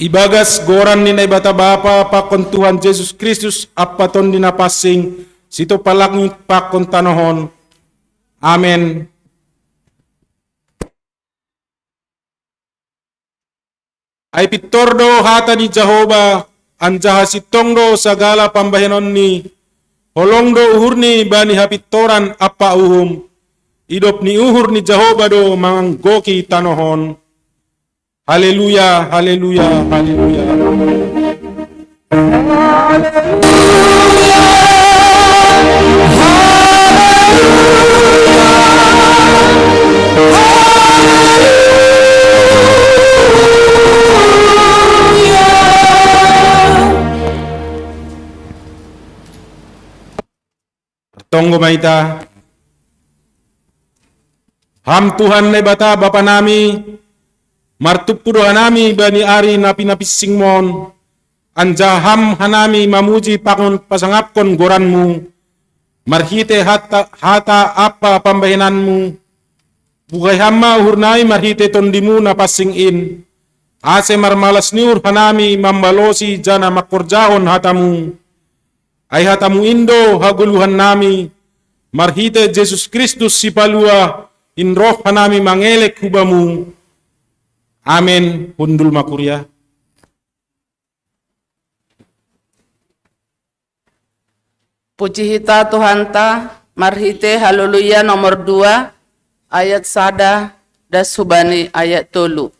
Ibagas goran ni na ibata bapa pakon Tuhan Yesus Kristus apaton dinapasing sito palangit pakon tanohon. Amen. Ay pitordo hata ni Jehovah anjaha sitongdo sagala pambahenon ni holongdo uhur ni bani hapitoran apa uhum idop ni uhur ni Jehovah do manggoki tanohon. Haleluya, haleluya, haleluya. Tonggo maita. Ham Tuhan na bata bapa nami, martupuro hanami bani ari napi singmon, anja ham hanami mamuji pakon pasangapkon goranmu, marhite hata apa pambahinanmu, bukay hamma uhurnay marhite tondimu na pasingin, ase marmalas niur hanami mambalosi jana makorjahon hatamu, ay hatamu indo haguluhan nami, marhite Jesus Kristus si palua, in roh hanami mangelek hubamu. Amen. Hundul makuria. Puji hita Tuhan ta, marhite haleluya nomor 2, ayat sada, das subani ayat 3.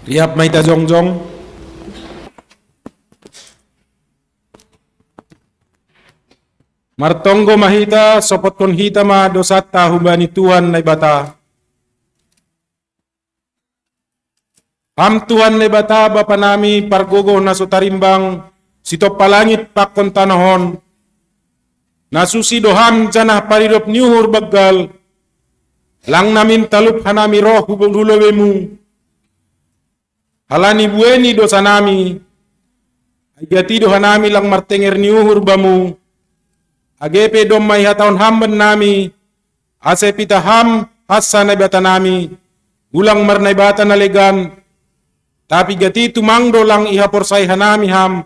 Riap Maita Jongjong. Martonggo mahita sopot kon hita ma dosata hubani Tuhan na bata. Ham Tuhan na bata bapa nami pargogo na sutarimbang sitop palangit pakon tanahon. Nasusi doham janah parirop nyuhur baggal. Lang namin talup hanami roh hubululowemu. Halani bueni dosa nami. Agati doha nami lang martenger niuhur bamu. Agepe dom may hataon hamban nami. Ase pita ham hasa na bata nami. Ulang marnay bata na legan. Tapi gati tumangdo lang ihaporsay hanami ham.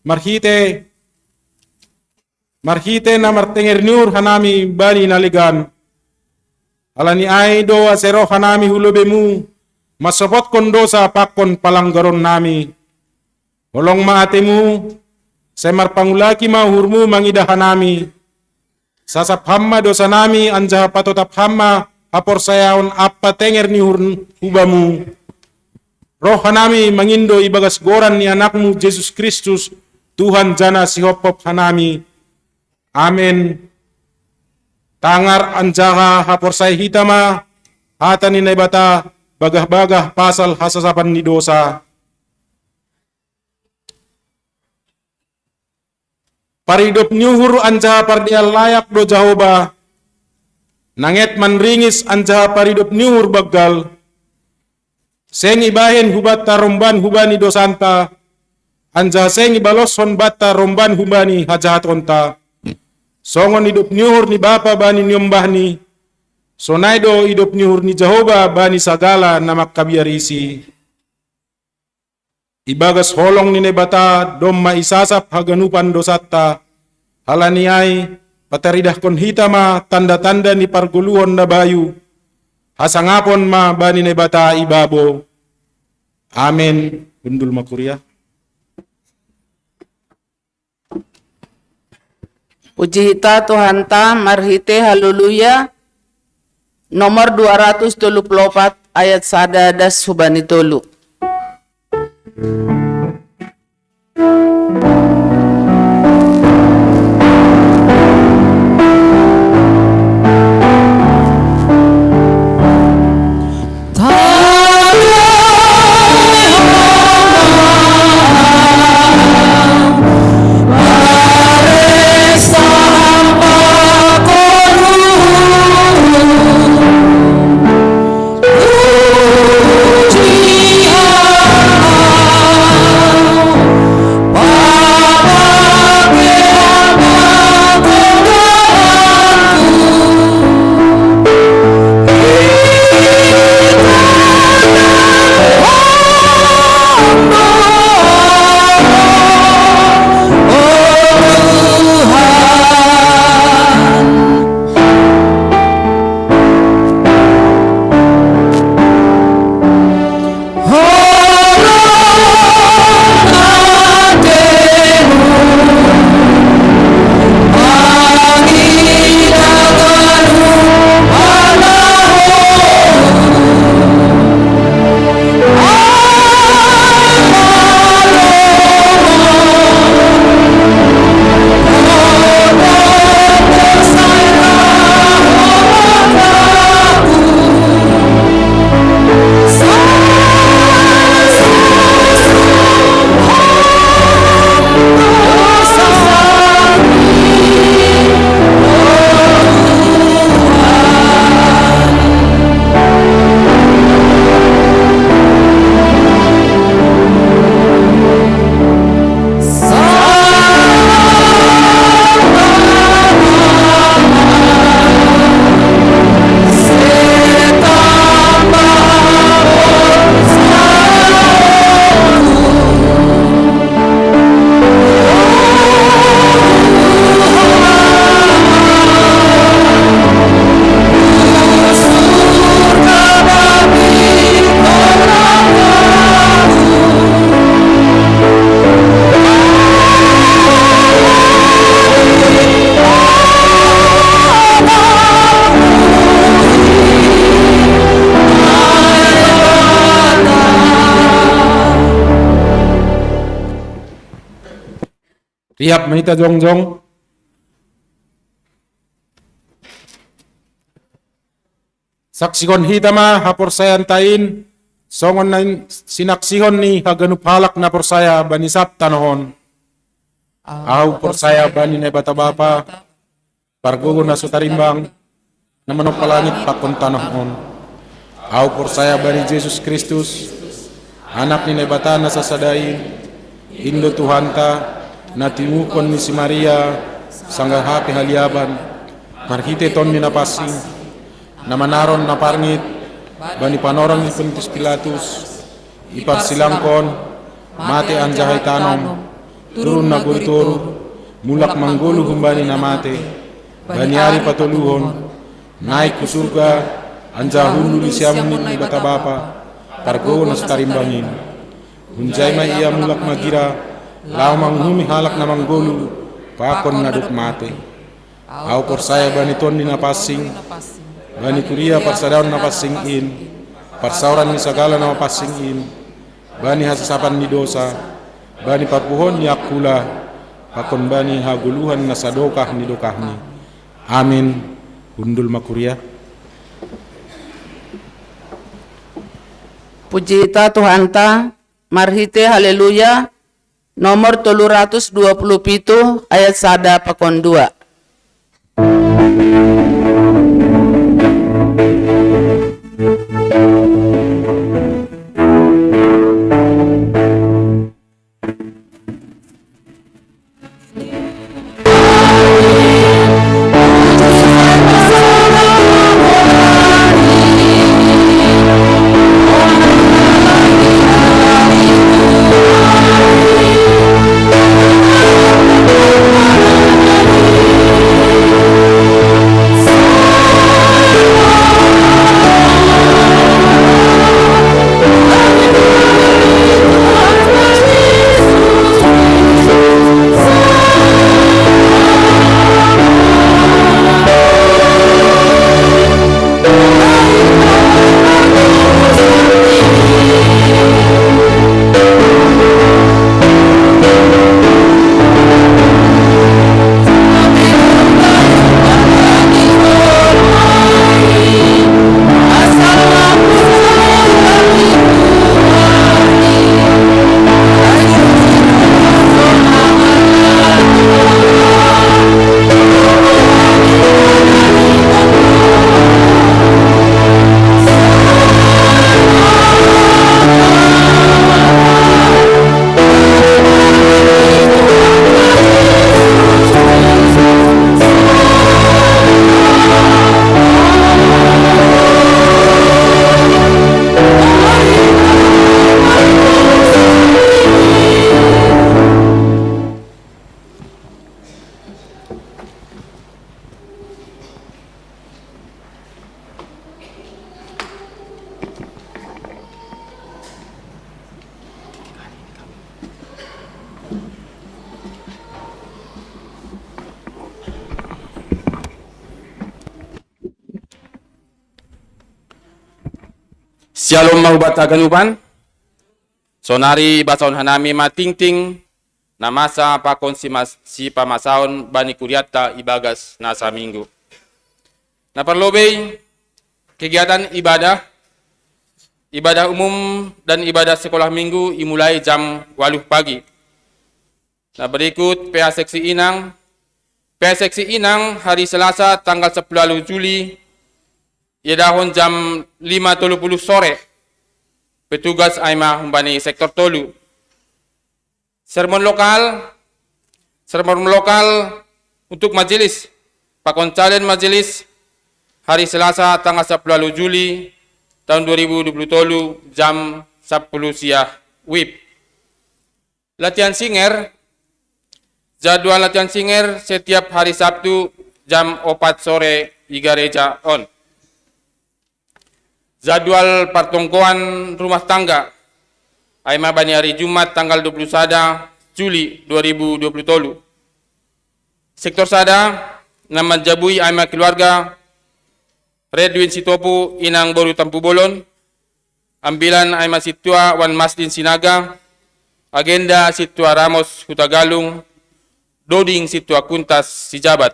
Marhite na martenger niur hanami bani na legan. Alani ay do asero hanami hulobemu. Masopot kon dosa pakon palanggaron nami. Holong maatemu, semar pangulaki mahurmu mangidahan nami. Sasap hamma dosa nami anja patotap hamma hapor sayaon apa tenger ni hubamu. Roh hanami mangindo ibagas goran ni anakmu Jesus Kristus, Tuhan jana sihopop hanami. Amen. Tangar anjaha hapor say hitama, hata ni naibata, bagah-bagah pasal hasasapan ni dosa. Paridop nyuhur anja pardial layak do Jahoba. Nanget manringis anja paridop nyuhur baggal. Seng ibahen hubata romban hubani dosanta. Anja seng ibaloson bata romban hubani hajahatonta. Songon hidup nyuhur ni bapa bani nyombahni. Sonaido hidup nyuhur ni Jahoba bani sagala na makabiarisi. Ibagas holong ni nebata dom maisasap haganupan dosata. Halaniay pataridah kon hitama tanda-tanda ni parguluon na bayu. Hasangapon ma bani nebata ibabo. Amen. Bundul makuria. Puji hita Tuhan ta marhite haleluya. Nomor 234 ayat sada das subani tolu. Puji Rihap manita jongjong. Saksikon hitama haporsayan tain. Songon na sinaksihon ni haganup halak na porsaya banisap tanahon. Aw porsaya bani na batabapa. Pargugo na sutarimbang. Na manok palangit pakon tanahon. Aw porsaya bani Jesus Kristus. Anak ni Nebata na sasadain. Indo Tuhanta. Na tinukon ni si Maria. Sangga hapi haliaban. Marhite ton ni napasing. Na manaron na parngit. Bani panorang ni Pontius Pilatus, ipagsilangkon, mate ang jahay tanom, turun na gulturo, mulak manggulu humbani na mate, baniari patuluhon, naik kusurga, anja hunduli siyamun ni batabapa, pargo na sutarimbangin. Hunjay may iya mulak magira, lamang humi halak na manggulu, pakon na duk mate. Aw porsaya bani ton ni napasing, bani kuria parsadaon na pasingin, parsauran ni sagala na pasingin, bani hasasapan ni dosa, bani papuhon ni akula, pakon bani haguluhan na sadokah ni dokahni. Amin. Hundul makuria. Puji ita Tuhanta, marhite haleluya, nomor 327 ayat 1 pakon 2. Shalom mahubat aganuban. Sonari basaon hanami matingting na masa pakon si pamasaon bani kuryata ibagas nasa minggu. Naparlobay kegiatan ibadah umum dan ibadah sekolah minggu dimulai jam 8 pagi. Nah berikut PA Seksi Inang. PA Seksi Inang hari Selasa tanggal 10 Juli Yedahon jam 5.30 sore. Petugas Aima Humbani sektor Tolu. Sermon lokal untuk majelis. Pakoncalen majelis hari Selasa tanggal 10 Juli tahun 2020 jam 10 siang WIB. Latihan singer. Jadwal latihan singer setiap hari Sabtu jam 4 sore di gereja on. Jadwal pertongkoan rumah tangga Aima Bani hari Jumat tanggal 21 Juli 2020 tolu. Sektor Sada nama jabui Aima keluarga Redwin Sitopu Inang Boru Tampu Bolon. Ambilan Aima Situa Wan Masdin Sinaga. Agenda Situa Ramos Hutagalung. doding situa kuntas si jabat.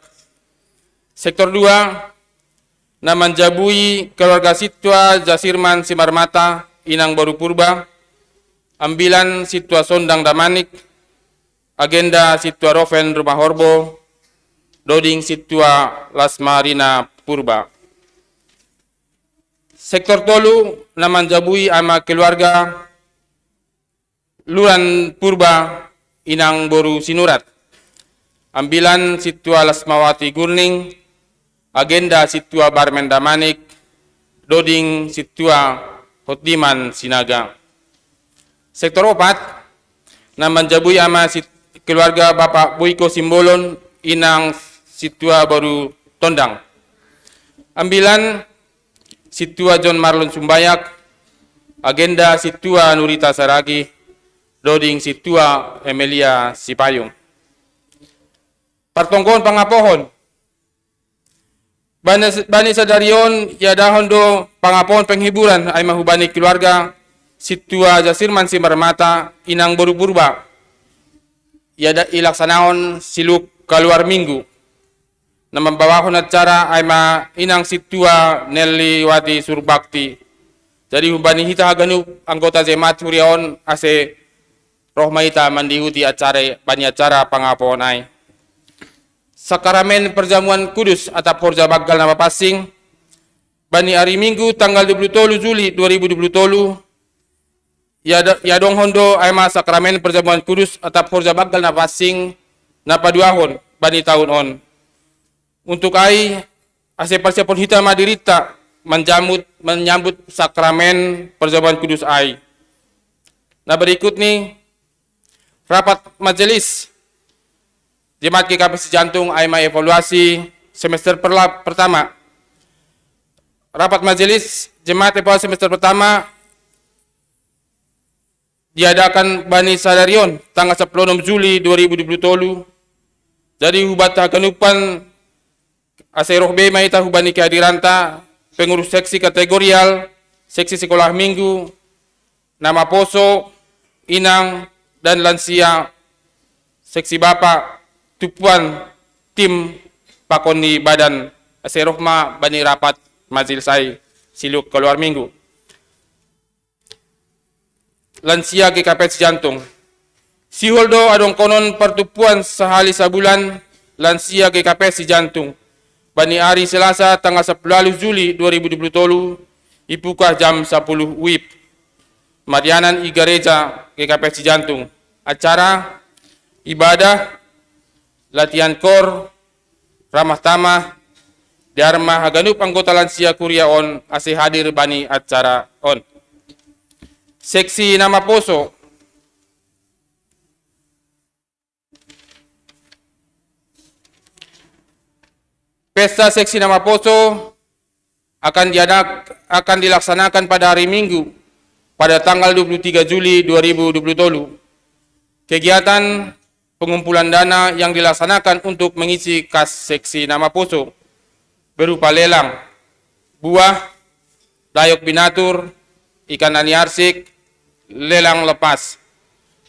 Sektor 2 na menjabui keluarga sitwa Jasirman Simarmata Inang Baru Purba, ambilan sitwa Sondang Damanik, agenda sitwa Roven Rumah Horbo, doding sitwa Lasmarina Purba. Sektor 3 na menjabui ama keluarga Luran Purba Inang Boru Sinurat, ambilan sitwa Lasmawati Gurning, agenda sitwa Barmen Damanik, doding sitwa Hotdiman Sinaga. Sektor 4 na menjabui ama keluarga Bapak Boyko Simbolon Inang sitwa Baru Tondang, ambilan sitwa John Marlon Sumbayak, agenda sitwa Nurita Saragi, doding sitwa Emilia Sipayung. Partongkon pangapohon Bani sadarion ya dahon do pangapohon penghiburan ay mahubani keluarga sitwa Jasirman Simarmata Inang Baru Purba ya ilaksanaon siluk keluar minggu na membawahon acara ay ma inang sitwa Nelly Wati Surbakti. Jadi hubani hita haganu anggota jemaat huriaon ase rohmaita mandihuti acara bani acara pangapohon ay. Sakramen perjamuan kudus atap Horja Baggal nama Pasing bani hari Minggu tanggal 27 Juli 2027 ya dong hondo ay ma sakramen perjamuan kudus atap Horja Baggal nama Pasing na paduahon bani tahun on. Untuk ay ase persiapon hita madirita menyambut sakramen perjamuan kudus ay. Nah berikut nih rapat majelis Jemaat GKP Cijantung AIMA evaluasi semester pertama. Rapat majelis Jemaat evaluasi semester pertama diadakan Bani Sadarion tanggal 10 Juli 2027. Jadi hubat hakanupan aseroh B maita hubani kehadiranta pengurus seksi kategorial, seksi sekolah minggu, nama poso, inang, dan lansia, seksi bapak, tupuan tim pakoni badan aserohma bani rapat majelis ai siluk keluar minggu. Lansia GKP Cijantung. Si holdo adong konon pertupuan sehali sabulan lansia GKP Cijantung. Bani hari Selasa tanggal 10 Juli 2027 ipukah jam 10 WIB. Marianan I Gereja GKP Cijantung. Acara ibadah latihan kor, ramah tamah, dharma haganup anggota lansia kuria on ase hadir bani acara on. Seksi nama poso. Pesta seksi nama poso akan dilaksanakan pada hari Minggu pada tanggal 23 Juli 2027. Kegiatan pengumpulan dana yang dilaksanakan untuk mengisi kas seksi nama poso berupa lelang buah, dayok binatur, ikan ani arsik, lelang lepas.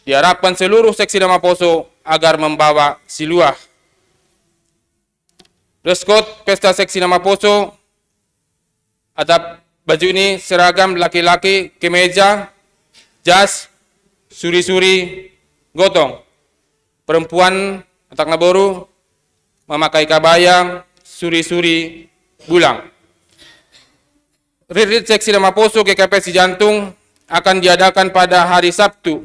Diharapkan seluruh seksi nama poso agar membawa siluah. Dress code pesta seksi nama poso atap baju ini seragam laki-laki kemeja, jas, suri-suri, gotong. Perempuan atak naboru memakai kabaya, suri-suri, bulang. Retreat seksi nama poso GKP Cijantung akan diadakan pada hari Sabtu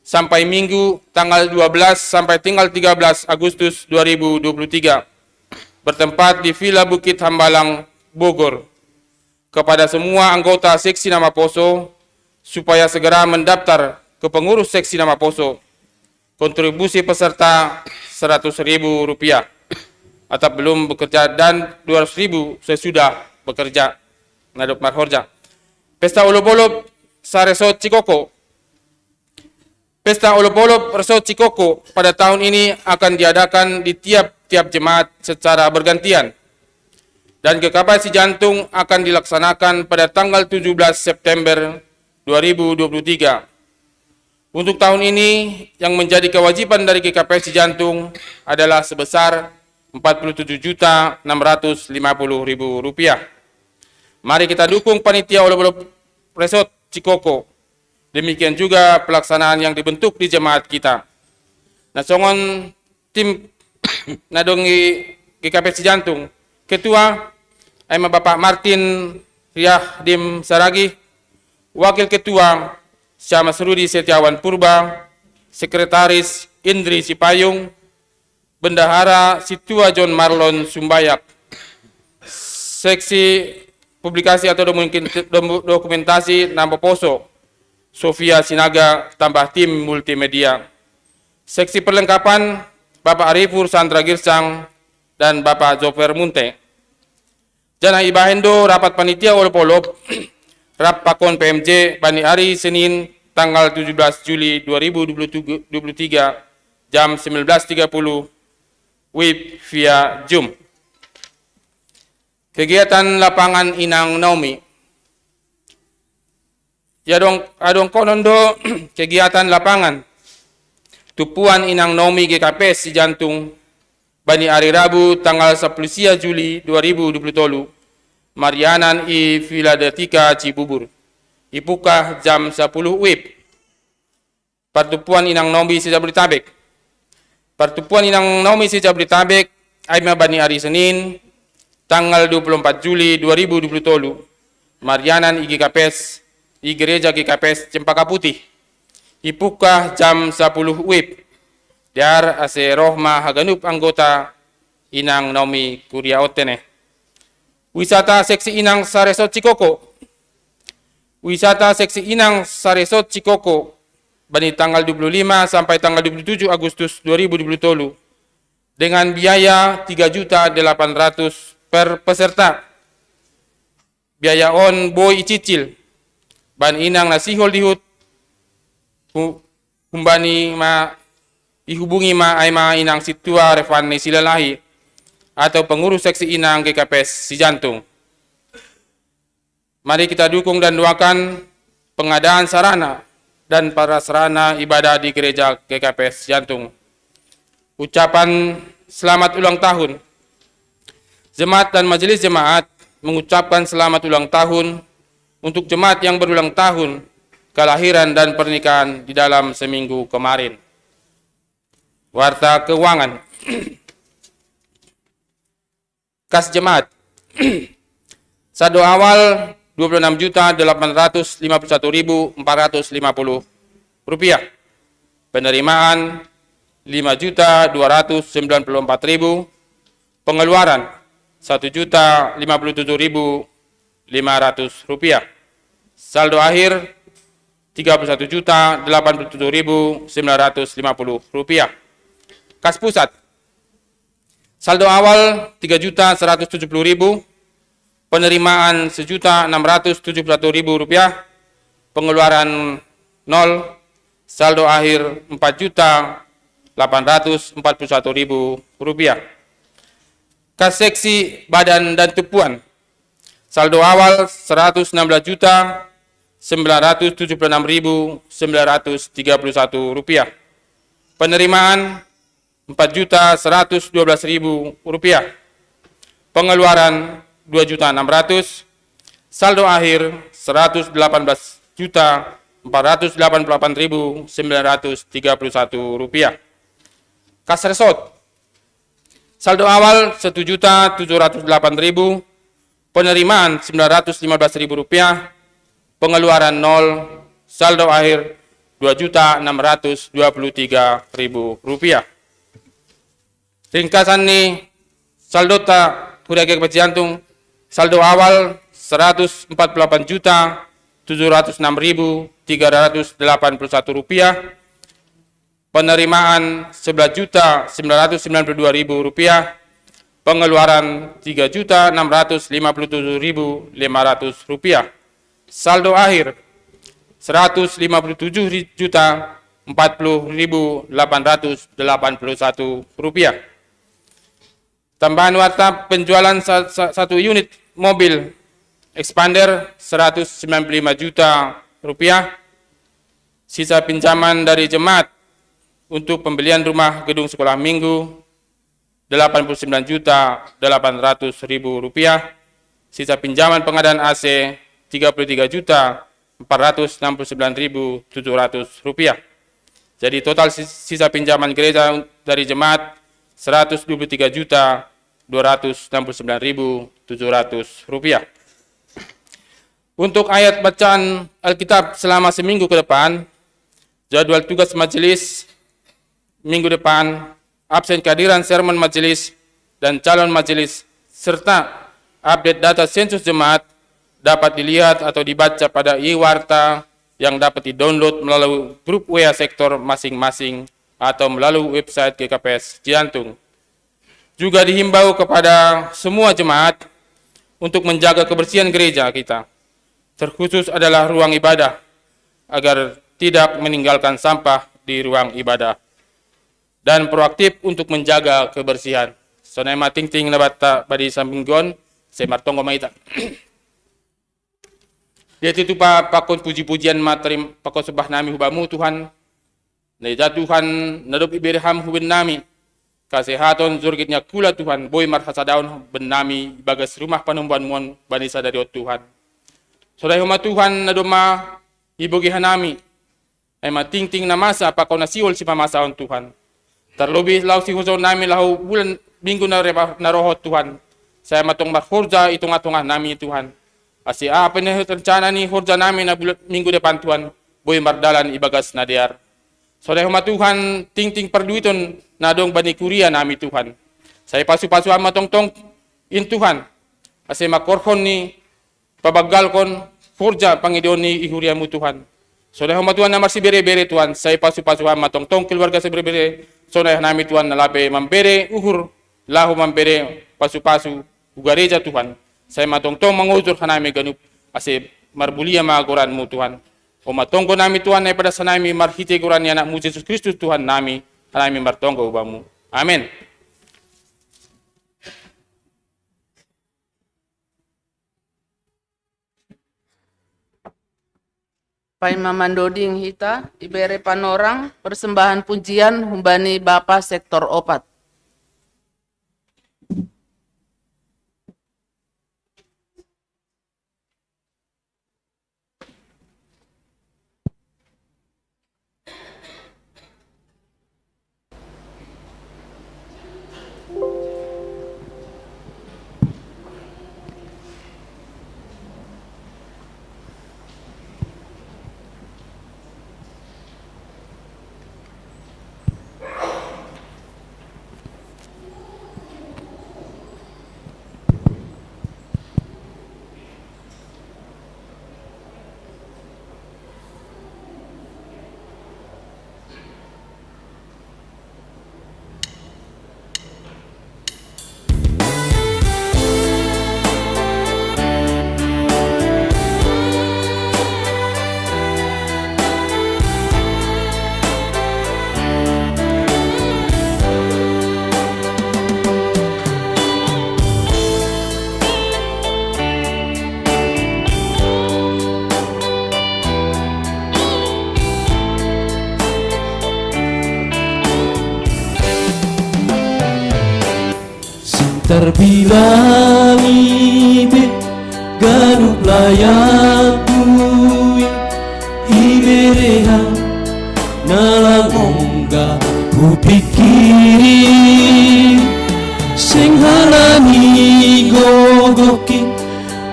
sampai Minggu tanggal 12 sampai tanggal 13 Agustus 2023 bertempat di Villa Bukit Hambalang, Bogor. Kepada semua anggota seksi nama poso supaya segera mendaftar ke pengurus seksi nama poso. Kontribusi peserta Rp100.000 atau belum bekerja dan Rp200.000 sesudah bekerja. Nadop Marhorja. Pesta Olop-olop Saresot Cikoko. Pesta Olop-olop Resort Cikoko pada tahun ini akan diadakan di tiap-tiap jemaat secara bergantian. Dan GKP Cijantung akan dilaksanakan pada tanggal 17 September 2023. Untuk tahun ini yang menjadi kewajiban dari GKPS Cijantung adalah sebesar Rp47.650.000. Mari kita dukung panitia Olok-olok Resort Cikoko. Demikian juga pelaksanaan yang dibentuk di jemaat kita. Nasongon tim nadongi GKPS Cijantung, Ketua Aima Bapak Martin Riahdim Saragi, Wakil Ketua Syama Serudi Setiawan Purba, Sekretaris Indri Sipayung, Bendahara Situa John Marlon Sumbayak, Seksi Publikasi atau Dokumentasi Nampo Poso, Sofia Sinaga tambah tim multimedia. Seksi perlengkapan Bapak Arifur Sandra Girsang dan Bapak Jofer Munte. Jana Ibahendo rapat panitia Olop-olop Rap Pakon PMJ Bani Ari Senin tanggal 17 Juli 2023 jam 19.30 WIB via Zoom. Kegiatan lapangan Inang Naomi. Adong konondo kegiatan lapangan Tupuan Inang Naomi GKPS Cijantung Bani Ari Rabu tanggal 10 Juli 2023 Marianan I Filadelfika Cibubur. Ipukah jam 10 WIB. Pertupuan Inang Naomi Jabodetabek. Pertupuan Inang Naomi Jabodetabek Aima Bani Ari Senin tanggal 24 Juli 2023 Marianan I GKPS di Gereja GKPS Cempaka Putih. Ipukah jam 10 WIB. Dar ase Rohma Haganup anggota Inang Naomi Kuria Otene. Wisata Seksi Inang Saresot Cikoko. Wisata Seksi Inang Saresot Cikoko Bani tanggal 25 sampai tanggal 27 Agustus 2023 dengan biaya 3.800.000 per peserta. Biaya on boy cicil. Ban Inang nasihol dihut humbani ma ihubungi ma aima Inang Situa Refani Silalahi atau pengurus seksi Inang GKPS Cijantung. Mari kita dukung dan doakan pengadaan sarana dan prasarana ibadah di gereja GKPS Cijantung. Ucapan selamat ulang tahun. Jemaat dan majelis jemaat mengucapkan selamat ulang tahun untuk jemaat yang berulang tahun kelahiran dan pernikahan di dalam seminggu kemarin. Warta keuangan. Kas jemaat. Saldo awal Rp26.851.450. Penerimaan Rp5.294.000. Pengeluaran Rp1.057.500. Saldo akhir Rp31.087.950. Kas pusat. Saldo awal Rp3.170.000, penerimaan Rp1.671.000, pengeluaran 0, saldo akhir Rp4.841.000. Kas seksi badan dan tupuan. Saldo awal Rp1.976.931. Penerimaan Rp4.112.000. Pengeluaran Rp2.600.000. Saldo akhir Rp118.488.931. Kas resort. Saldo awal Rp1.708.000. Penerimaan Rp915.000. Pengeluaran 0. Saldo akhir Rp2.623.000. Ringkasan nih saldo tak Kuria GKPS Cijantung. Saldo awal Rp148.706.381. Penerimaan Rp11.992.000. Pengeluaran Rp3.657.500. Saldo akhir Rp150.040.881. Tambahan warta penjualan satu unit mobil expander Rp195 juta. sisa pinjaman dari jemaat untuk pembelian rumah gedung sekolah minggu Rp89.800.000, sisa pinjaman pengadaan AC Rp33.469.700. Jadi total sisa pinjaman gereja dari jemaat Rp123.269.700. Untuk ayat bacaan Alkitab selama seminggu ke depan, jadwal tugas majelis minggu depan, absen kehadiran sermon majelis dan calon majelis, serta update data sensus jemaat dapat dilihat atau dibaca pada e-warta yang dapat di-download melalui grup WA sektor masing-masing atau melalui website GKPS Cijantung. Juga dihimbau kepada semua jemaat untuk menjaga kebersihan gereja kita, terkhusus adalah ruang ibadah, agar tidak meninggalkan sampah di ruang ibadah, dan proaktif untuk menjaga kebersihan. Sonema ting-ting nabata badi sambinggon, saya martonggo maita. Dia itu pakon puji-pujian materim pakon sebah nami hubamu Tuhan. Neja Tuhan nadop ibirham hubin nami. Kesehatan zurgitnya kula Tuhan, boy marhasadaun ben nami bagas rumah panumbuan mon banisa dari Tuhan. Sodai huma Tuhan nadoma ibogi hanami. Ema ting-ting na masa pakon nasiol si pamasaon Tuhan. Terlebih lau si huzon nami lau bulan minggu na rohot Tuhan. Saya matong marhurja itung-atungah nami Tuhan. Asi apa nih rencana nih hurja nami na bulan minggu depan Tuhan. Boy mardalan ibagas nadiar. Sodai huma Tuhan ting-ting perduiton nadong bani kuria nami Tuhan. Saya pasu-pasu ama tong-tong in Tuhan. Asi makorhon ni pabagalkon hurja pangidion ni ihuriamu Tuhan. Sodai huma Tuhan namar si bere-bere Tuhan. Saya pasu-pasu ama tong-tong keluarga si bere-bere. Sodai nami Tuhan nalape mambere uhur. Lahu mambere pasu-pasu ugareja Tuhan. Saya matong-tong menguzur kanami ganup ase marbulia maagoranmu Tuhan. O matonggo nami Tuhan ay pada sanami marhite goran ni anakmu Yesus Kristus Tuhan nami. Kanami martonggo ubamu. Amin. Pai mamandoding hita, ibere panorang, persembahan pujian humbani Bapa sektor opat. Terbilang ibe ganup layak kui ibereha nalang ongga kupikiri sing halani gogoki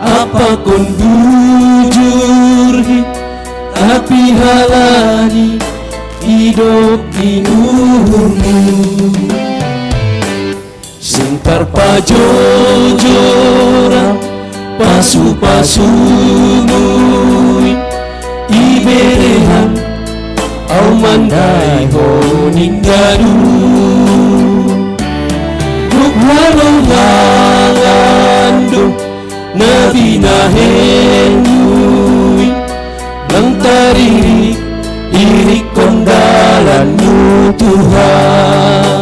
apa kon bujurhi tapi halani hidup di nurmu sing parpajojora pasu-pasu mui iberehan au mandai ho ninggadu bukhalo ngangando nabi nahenui lantariri iri kondalanmu Tuhan.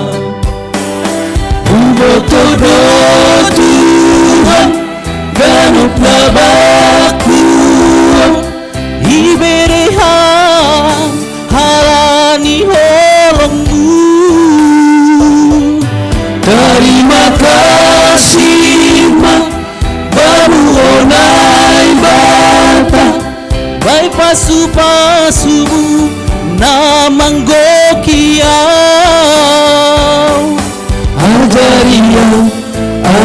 Todo Tuhan ganup nabaku iberehan Terima kasih ma baru onai bata bai pasu-pasu namanggo kiau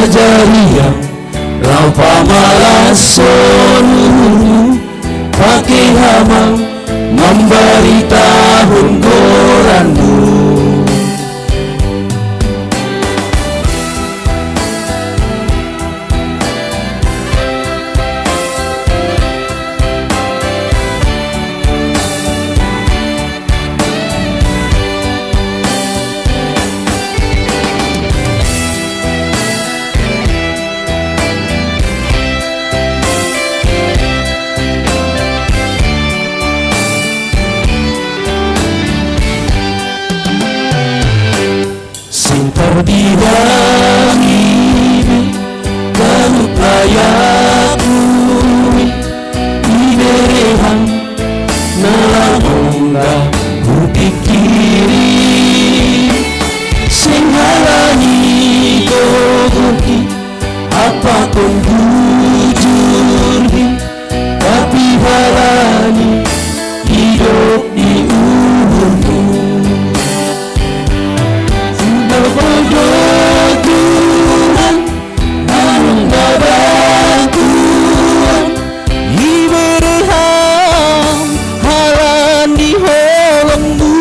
ajaria rau pamalasonu pakai hamam memberi tahun goranmu. Terdirangi galup layakku iberehang nelangongga kupikiri sing halani kogoki apa kong bujurhi tapi halani hidup di umurku. Tuhan anung dadaku ibereham halan di holongmu.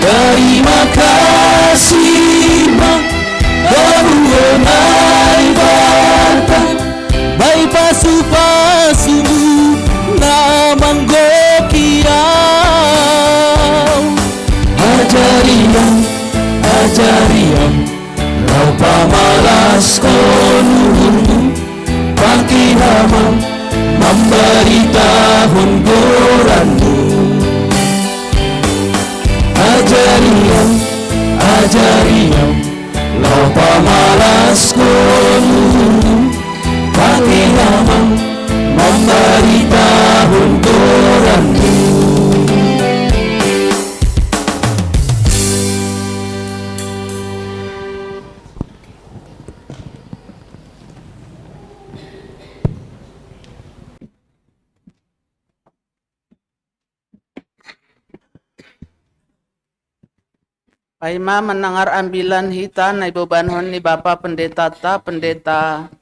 Terima kasih bang baru onai bata bai pasu-pasumu namanggo kiau ajariam rau pamalas konunmu pakai hamam memberi tahun goranmu. Ajariam rau pamalas konunmu pakai hamam memberi tahun goranmu. Paima mendengar ambilan hita na ibobanhon ni Bapa Pendeta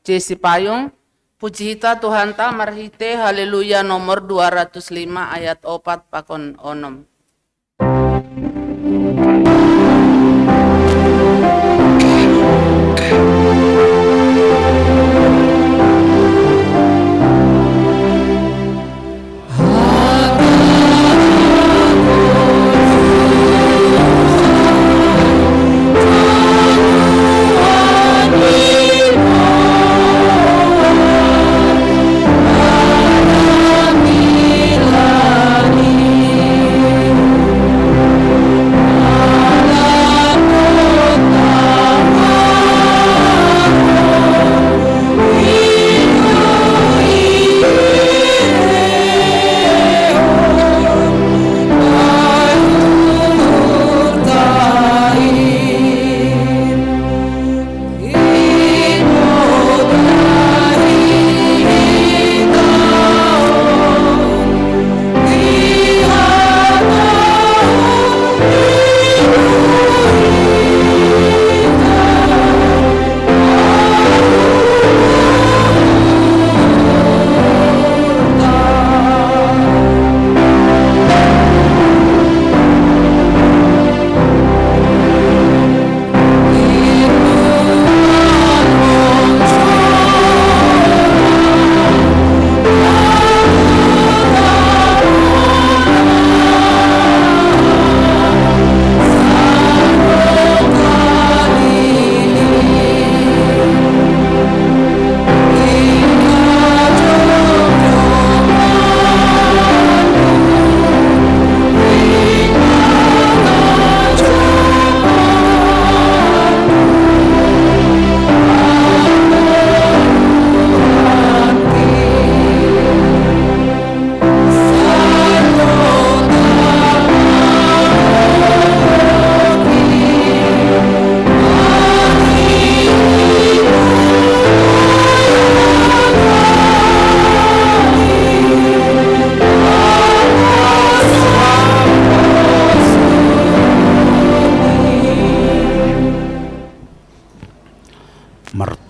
Jesse Payung. Puji hita Tuhan ta marhite haleluya nomor 205 ayat 4 pakon onom.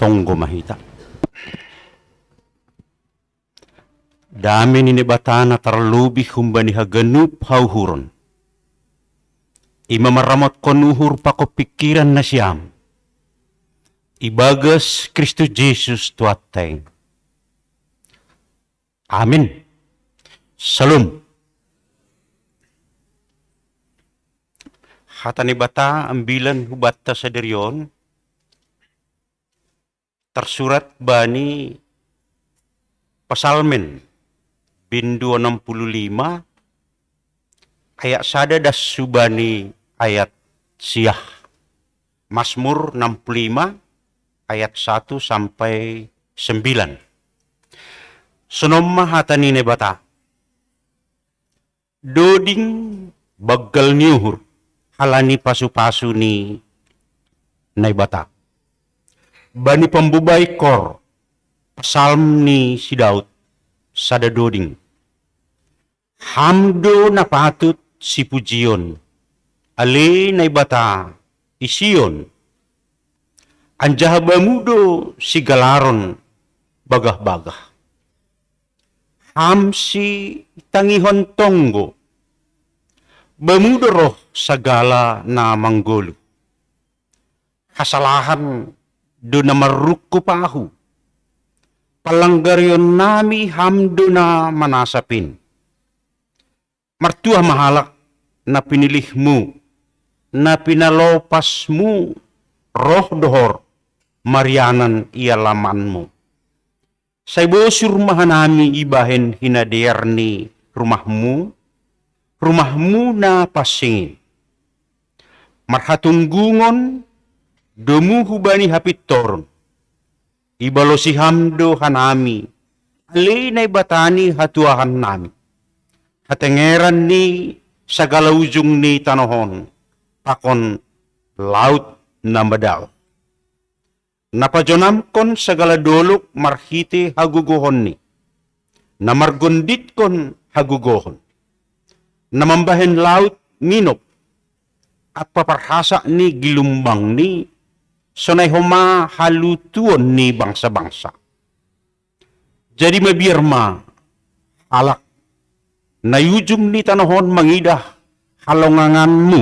tonggo mahita. Dami ni batana terlebih humbani haganup hauhuron. Ima maramot konuhur pako pikiran na siyam. Ibagas Kristus Jesus tuateng. Amin. Salam. Hatani bata ambilan hubata sa derion. Tersurat bani Pasalmen bindu 65 ayat sada das subani ayat siyah. Mazmur 65 ayat 1 sampai 9. Sonomma hatani ne bata. Doding bagal niuhur halani pasu-pasu ni naibata. Bani pembubay kor psalm ni si Daud sada doding. Hamdo na patut si pujion ali naibata ision. Anjah bamudo si galaron bagah-bagah. Hamsi tangihon tonggo. Bamudoroh sagala na manggolo. Kasalahan do na marukko pahu. Palanggaryon nami hamdo na manasapin. Martua mahalak na pinilihmu, na pinalopasmu, roh dohor, marianan ialamanmu. Sa ibosur mahanami ibahen hinader ni rumahmu na pasingin. Marhatunggungon, dumuhubani hapitoron. Ibalosi hamdo hanami, alinay batani hatuahan nami. Hatengeran ni sagalaujung ni tanohon, pakon laut na madaw. Napajonam kon sagala dolok marhite hagugohon ni. Namargundit kon hagugohon. Namambahen laut minop. At paparhasa ni gilumbang ni. Sonay huma halutuon ni bangsa-bangsa. Jadi mabirma alak. Nayujung ni tanohon mangidah halonganganmu.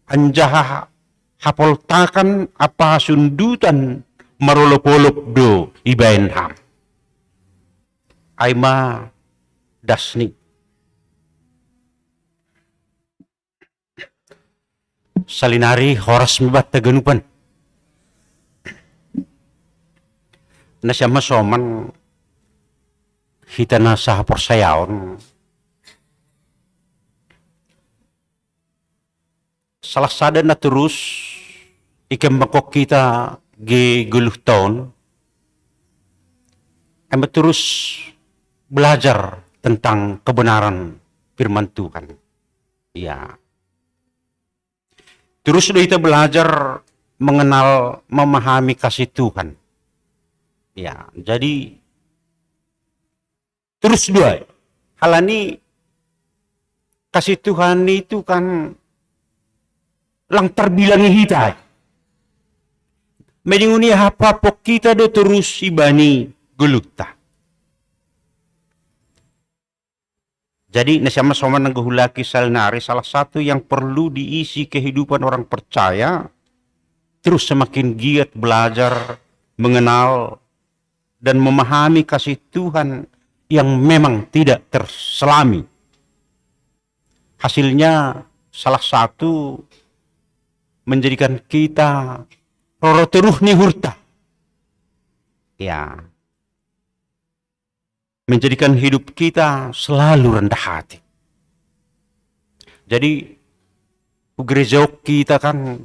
Anjaha hapoltakan apa sundutan marolopolop do ibaen ham. Aima dasni. Salinari horas mibat taganupan. Nasya masoman hita na sa porsayaon. Salah sada na terus ikembangkok kita gi guluh tahun kami terus belajar tentang kebenaran firman Tuhan. Ya. Terus kita belajar mengenal, memahami kasih Tuhan. Ya, jadi terus dua halani kasih Tuhan itu kan lang terbilangi kita. Medinguni hapapok kita do terus ibani gulukta. Jadi nasyama soman ng guhulaki salnari salah satu yang perlu diisi kehidupan orang percaya terus semakin giat belajar, mengenal dan memahami kasih Tuhan yang memang tidak terselami. Hasilnya salah satu menjadikan kita roroteruh ni hurta. Ya. Menjadikan hidup kita selalu rendah hati. Jadi gereja kita kan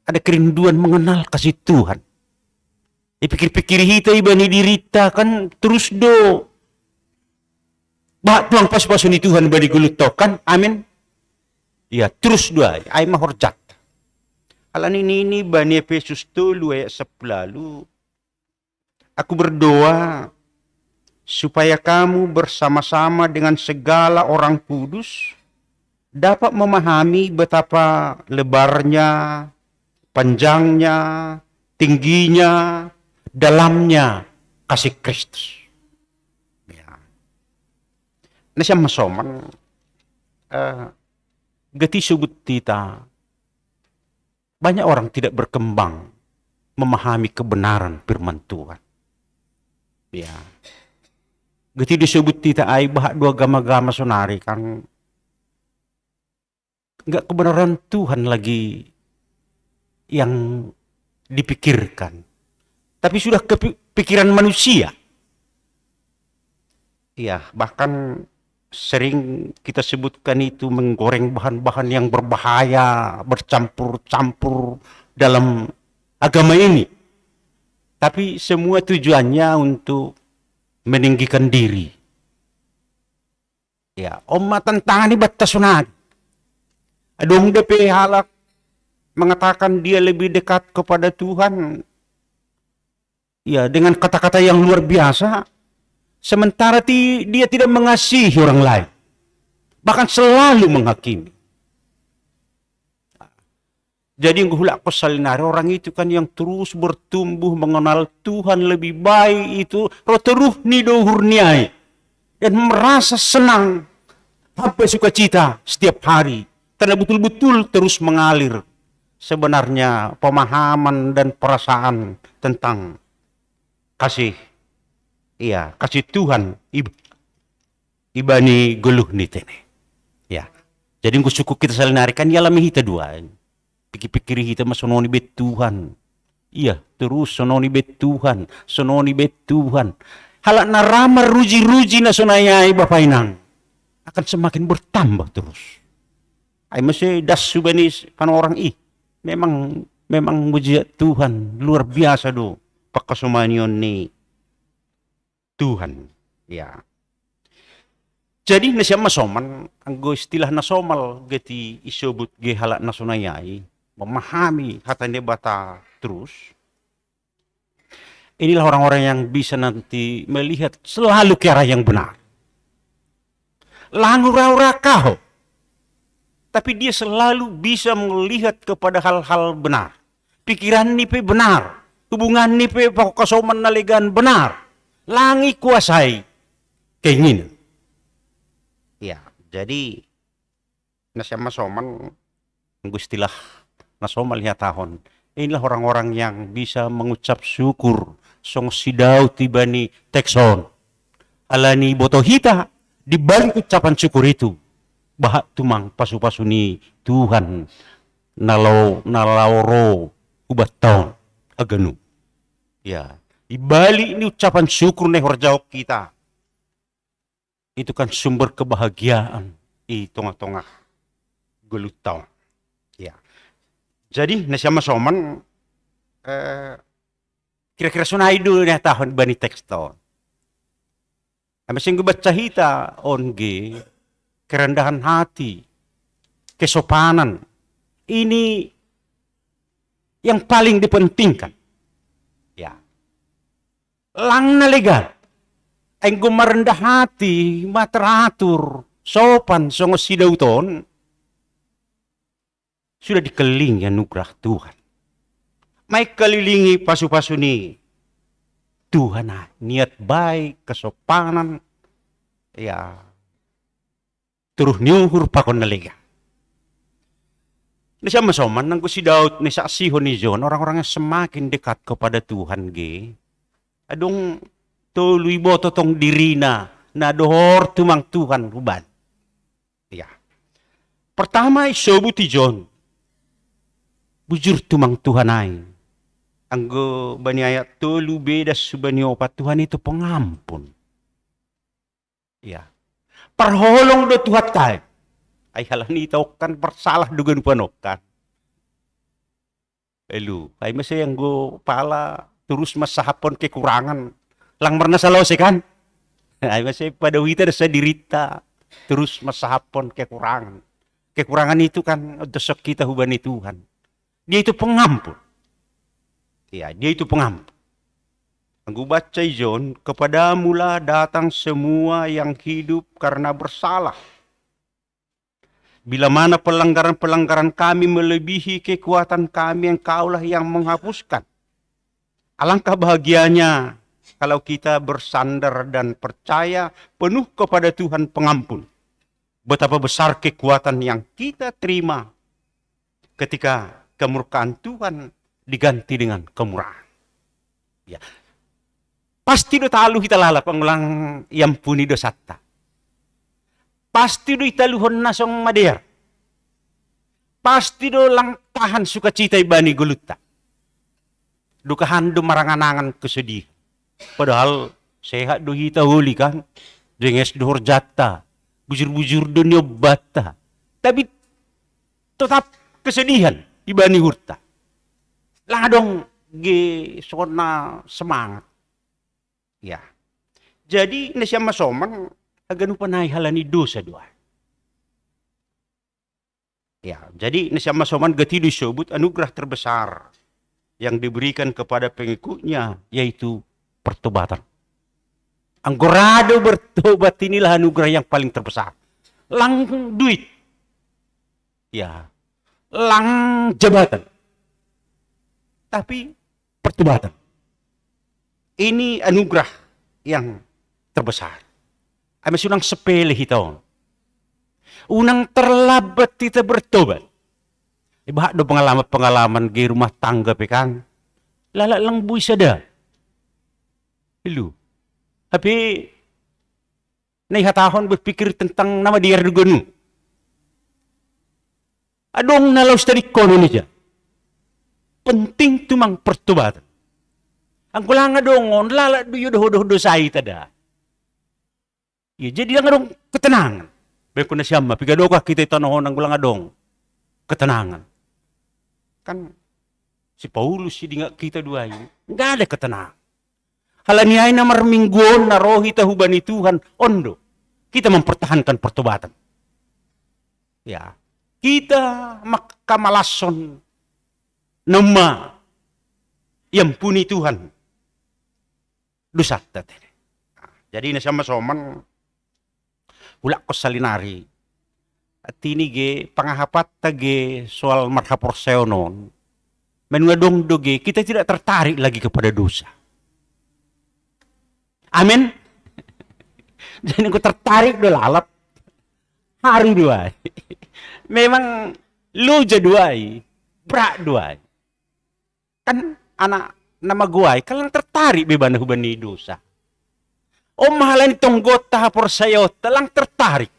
ada kerinduan mengenal kasih Tuhan. Dipikir-pikir kita ibani dirita kan terus do. Bah tuang pas-pasun ni Tuhan bani gulutokan. Amin. Ya terus doa. Ay mahorjat. Alan ini bani Efesus 2 ayat 10. Aku berdoa supaya kamu bersama-sama dengan segala orang kudus dapat memahami betapa lebarnya, panjangnya, tingginya, dalamnya kasih Kristus. Ya. Nasa masoman, gati subut kita, banyak orang tidak berkembang memahami kebenaran firman Tuhan. Ya. Gati disebut kita ay bahak dua gama-gama sonari kan enggak kebenaran Tuhan lagi yang dipikirkan. Tapi sudah kepikiran manusia. Ya, bahkan sering kita sebutkan itu menggoreng bahan-bahan yang berbahaya, bercampur-campur dalam agama ini. Tapi semua tujuannya untuk meninggikan diri. Ya, umat tantangan ini batas sunat. Adung DP halak mengatakan dia lebih dekat kepada Tuhan. Ya, dengan kata-kata yang luar biasa. Sementara dia tidak mengasihi orang lain. Bahkan selalu menghakimi. Jadi yang hulak ko salinari, orang itu kan yang terus bertumbuh mengenal Tuhan lebih baik itu roteruh ni dohur niai. Dan merasa senang sampai sukacita setiap hari. Karena betul-betul terus mengalir sebenarnya pemahaman dan perasaan tentang kasih. Iya, kasih Tuhan ibani geluh nitene. Ya. Jadi gue suku kita salinarikan ya lami hita dua. Pikir-pikir hita masononi bet Tuhan. Iya, terus sononi bet Tuhan, sononi bet Tuhan. Halak narama ruji-ruji na sonayai Bapak Inang akan semakin bertambah terus. Ay masih das subanis pan orang memang mujizat Tuhan luar biasa do pakasumanion ni Tuhan. Ya. Jadi nasya masoman anggo istilah nasomal geti isobut ge halak nasunayai memahami hatanya bata terus. Inilah orang-orang yang bisa nanti melihat selalu ke arah yang benar. Langura-ura kau. Tapi dia selalu bisa melihat kepada hal-hal benar. Pikiran nipe benar. Hubungan nipe pakosoman nalegan benar. Langi kuasai keinginan. Ya, jadi nasya masoman istilah nasomal ya tahun. Inilah orang-orang yang bisa mengucap syukur song sidau tibani tekson. Alani botohita di balik ucapan syukur itu. Bahak tumang pasu-pasuni Tuhan nalauro ubat tahun aganu. Ya, ibalik ini ucapan syukur nih horjau kita. Itu kan sumber kebahagiaan di tengah-tengah gelut tahun. Ya. Jadi nasya masoman kira-kira sunai dulu nih tahun bani teks tahun. Masih gue baca hita onge kerendahan hati, kesopanan. Ini yang paling dipentingkan. Ya. Lang nalegan. Enggo merendah hati, materatur, sopan, songo sidauton. Sudah dikelilingi anugerah Tuhan. May kelilingi pasu-pasu ni Tuhan niat baik, kesopanan. Ya. Turuh nyuhur pakon nalega. Nisa masoman nang si Daud nisa sihon ni John orang-orang yang semakin dekat kepada Tuhan ge. Adong tuluy boto tong dirina na dohor tumang Tuhan huban. Ya. Pertama isobu ti John. Bujur tumang Tuhan ay. Anggo bani ayat tulu beda subani opat Tuhan itu pengampun. Ya. Perholong do Tuhan tay. Ay halani tau kan bersalah dugan panokan. Elu, ay masih yang go pala terus masahapon kekurangan. Lang pernah salah sih kan? Ay masih pada wita desa dirita terus masahapon kekurangan. Kekurangan itu kan dosa kita hubani Tuhan. Dia itu pengampun. Ya, dia itu pengampun. Aku baca John, kepadamulah datang semua yang hidup karena bersalah. Bila mana pelanggaran-pelanggaran kami melebihi kekuatan kami, Engkaulah yang menghapuskan. Alangkah bahagianya kalau kita bersandar dan percaya penuh kepada Tuhan pengampun. Betapa besar kekuatan yang kita terima ketika kemurkaan Tuhan diganti dengan kemurahan. Ya. Pasti do talu kita lalap pengulang yang puni dosata. Pasti do italuhon nasong mader. Pasti do lang tahan sukacita ibani guluta. Dukahan do maranganangan kesedih. Padahal sehat do hita huli kan. Jenges do horjata. Bujur-bujur do nyobata. Tapi tetap kesedihan ibani hurta. Ladong ge sona semangat. Ya. Jadi nesya masoman aganu panay halani dosa doa. Ya, jadi nesya masoman gati disebut anugerah terbesar yang diberikan kepada pengikutnya yaitu pertobatan. Anggorado bertobat inilah anugerah yang paling terbesar. Lang duit. Ya. Lang jabatan. Tapi pertobatan. Ini anugerah yang terbesar. Kami sunang sepele hitaon. Unang terlambat kita bertobat. Ibahat do pengalaman-pengalaman di rumah tangga pekang. Lala lang buy sada. Hello. Tapi naihatahon berpikir tentang nama dia Erdogan. Adong nalaus tadi kono niya. Penting tumang pertobatan. Ang kulang nga dongon, lala duyo doho say tada. Ya, jadi lang dong ketenangan. Baik na siya mapigado ka kita itanohon ang kulang nga dong. Ketenangan. Kan si Paulus hindi nga kita duay. Nggak ada ketenangan. Halaniay na marminggon na rohi tahuban ni Tuhan, ondo. Kita mempertahankan pertobatan. Ya. Kita makamalason nama yang puni Tuhan. Dosa tadi. Jadi nasa masoman wala ko salinari. At tinige pangahapat tage soal marhaporseo noon. Mengadong doge kita tidak tertarik lagi kepada dosa. Amin. Jadi ko tertarik do lalap. Hari dua. Memang luja duai, brak duai. Kan anak nama guai kalang tertarik beban hubani dosa. O mahalan itong gota hapor sayo talang tertarik.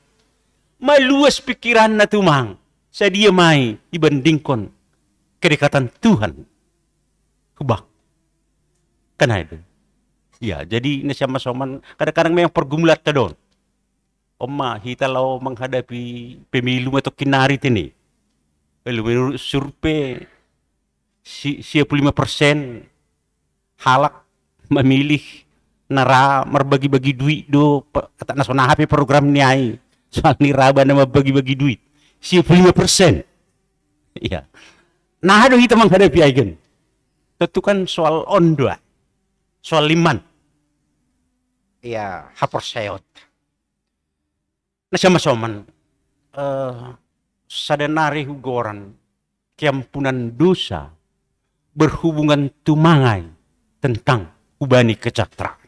Maluas pikiran na tumang sa dia may ibandingkon kedekatan Tuhan. Hubak. Kan itu. Ya, jadi nasya masoman kadang-kadang memang pergumulat ta doon. Oma, hita lao menghadapi pemilu atau kinarit ini. Menurut survei 55% halak memilih nara merbagi-bagi duit do kata nasional HP program ni ai. Soal niraba na mabagi-bagi duit. 55%. Iya. Nah, aduh hita menghadapi aigen. Tentu kan soal ondo. Soal liman. Iya, hapor sayot. Nasya masoman, sadanari hugoran, kiampunan dosa, berhubungan tumangai tentang ubani kecaktraan.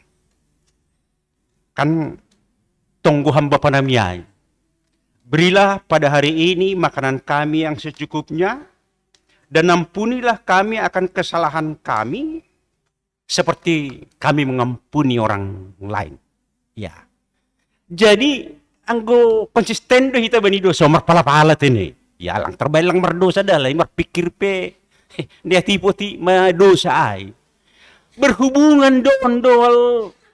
Kan tunggu hamba panamiyay, berilah pada hari ini makanan kami yang secukupnya, dan ampunilah kami akan kesalahan kami, seperti kami mengampuni orang lain. Ya, jadi anggo konsisten do hita bani dosa marpala-pala ini. Ya lang terbaik lang mardosa dalay marpikir pe. Dia tipe madosa ay. Berhubungan doon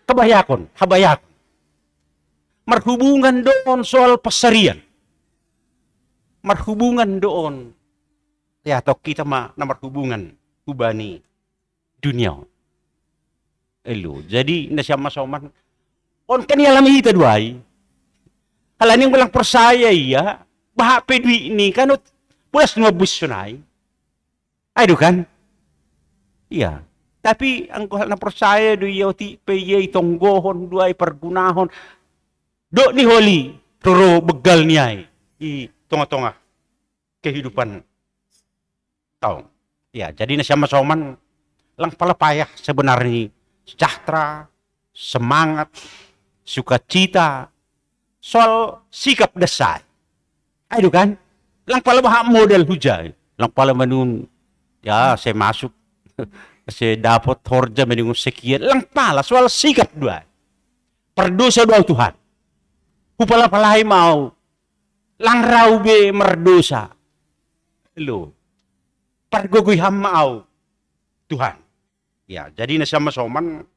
habayakon. Marhubungan doon soal pasarian. Marhubungan doon. Ya atau kita na marhubungan hubani dunia. Elo. Jadi nasya masoman on kanialam hita duay. Halaning walang persaya iya, baha pedwi ini kanut pulas ngabus sunay. Ay do kan? Iya. Tapi ang kuhal na persaya do iya ti peye tonggohon duay pergunahon. Do ni holi roro begal niay i tonga-tonga kehidupan tao. Ya, jadi na siya masoman lang palapayah sebenarnya sejahtera, semangat, sukacita, soal sikap dasar. Ayo kan, lang pala model hujay, lang pala manun, ya saya masuk, saya dapat horja menunggu sekian, lang pala soal sikap dua, perdosa dua Tuhan, hupala palai mau, lang raube merdosa, lo, pergogoy hamau Tuhan. Ya, jadi nasama soman,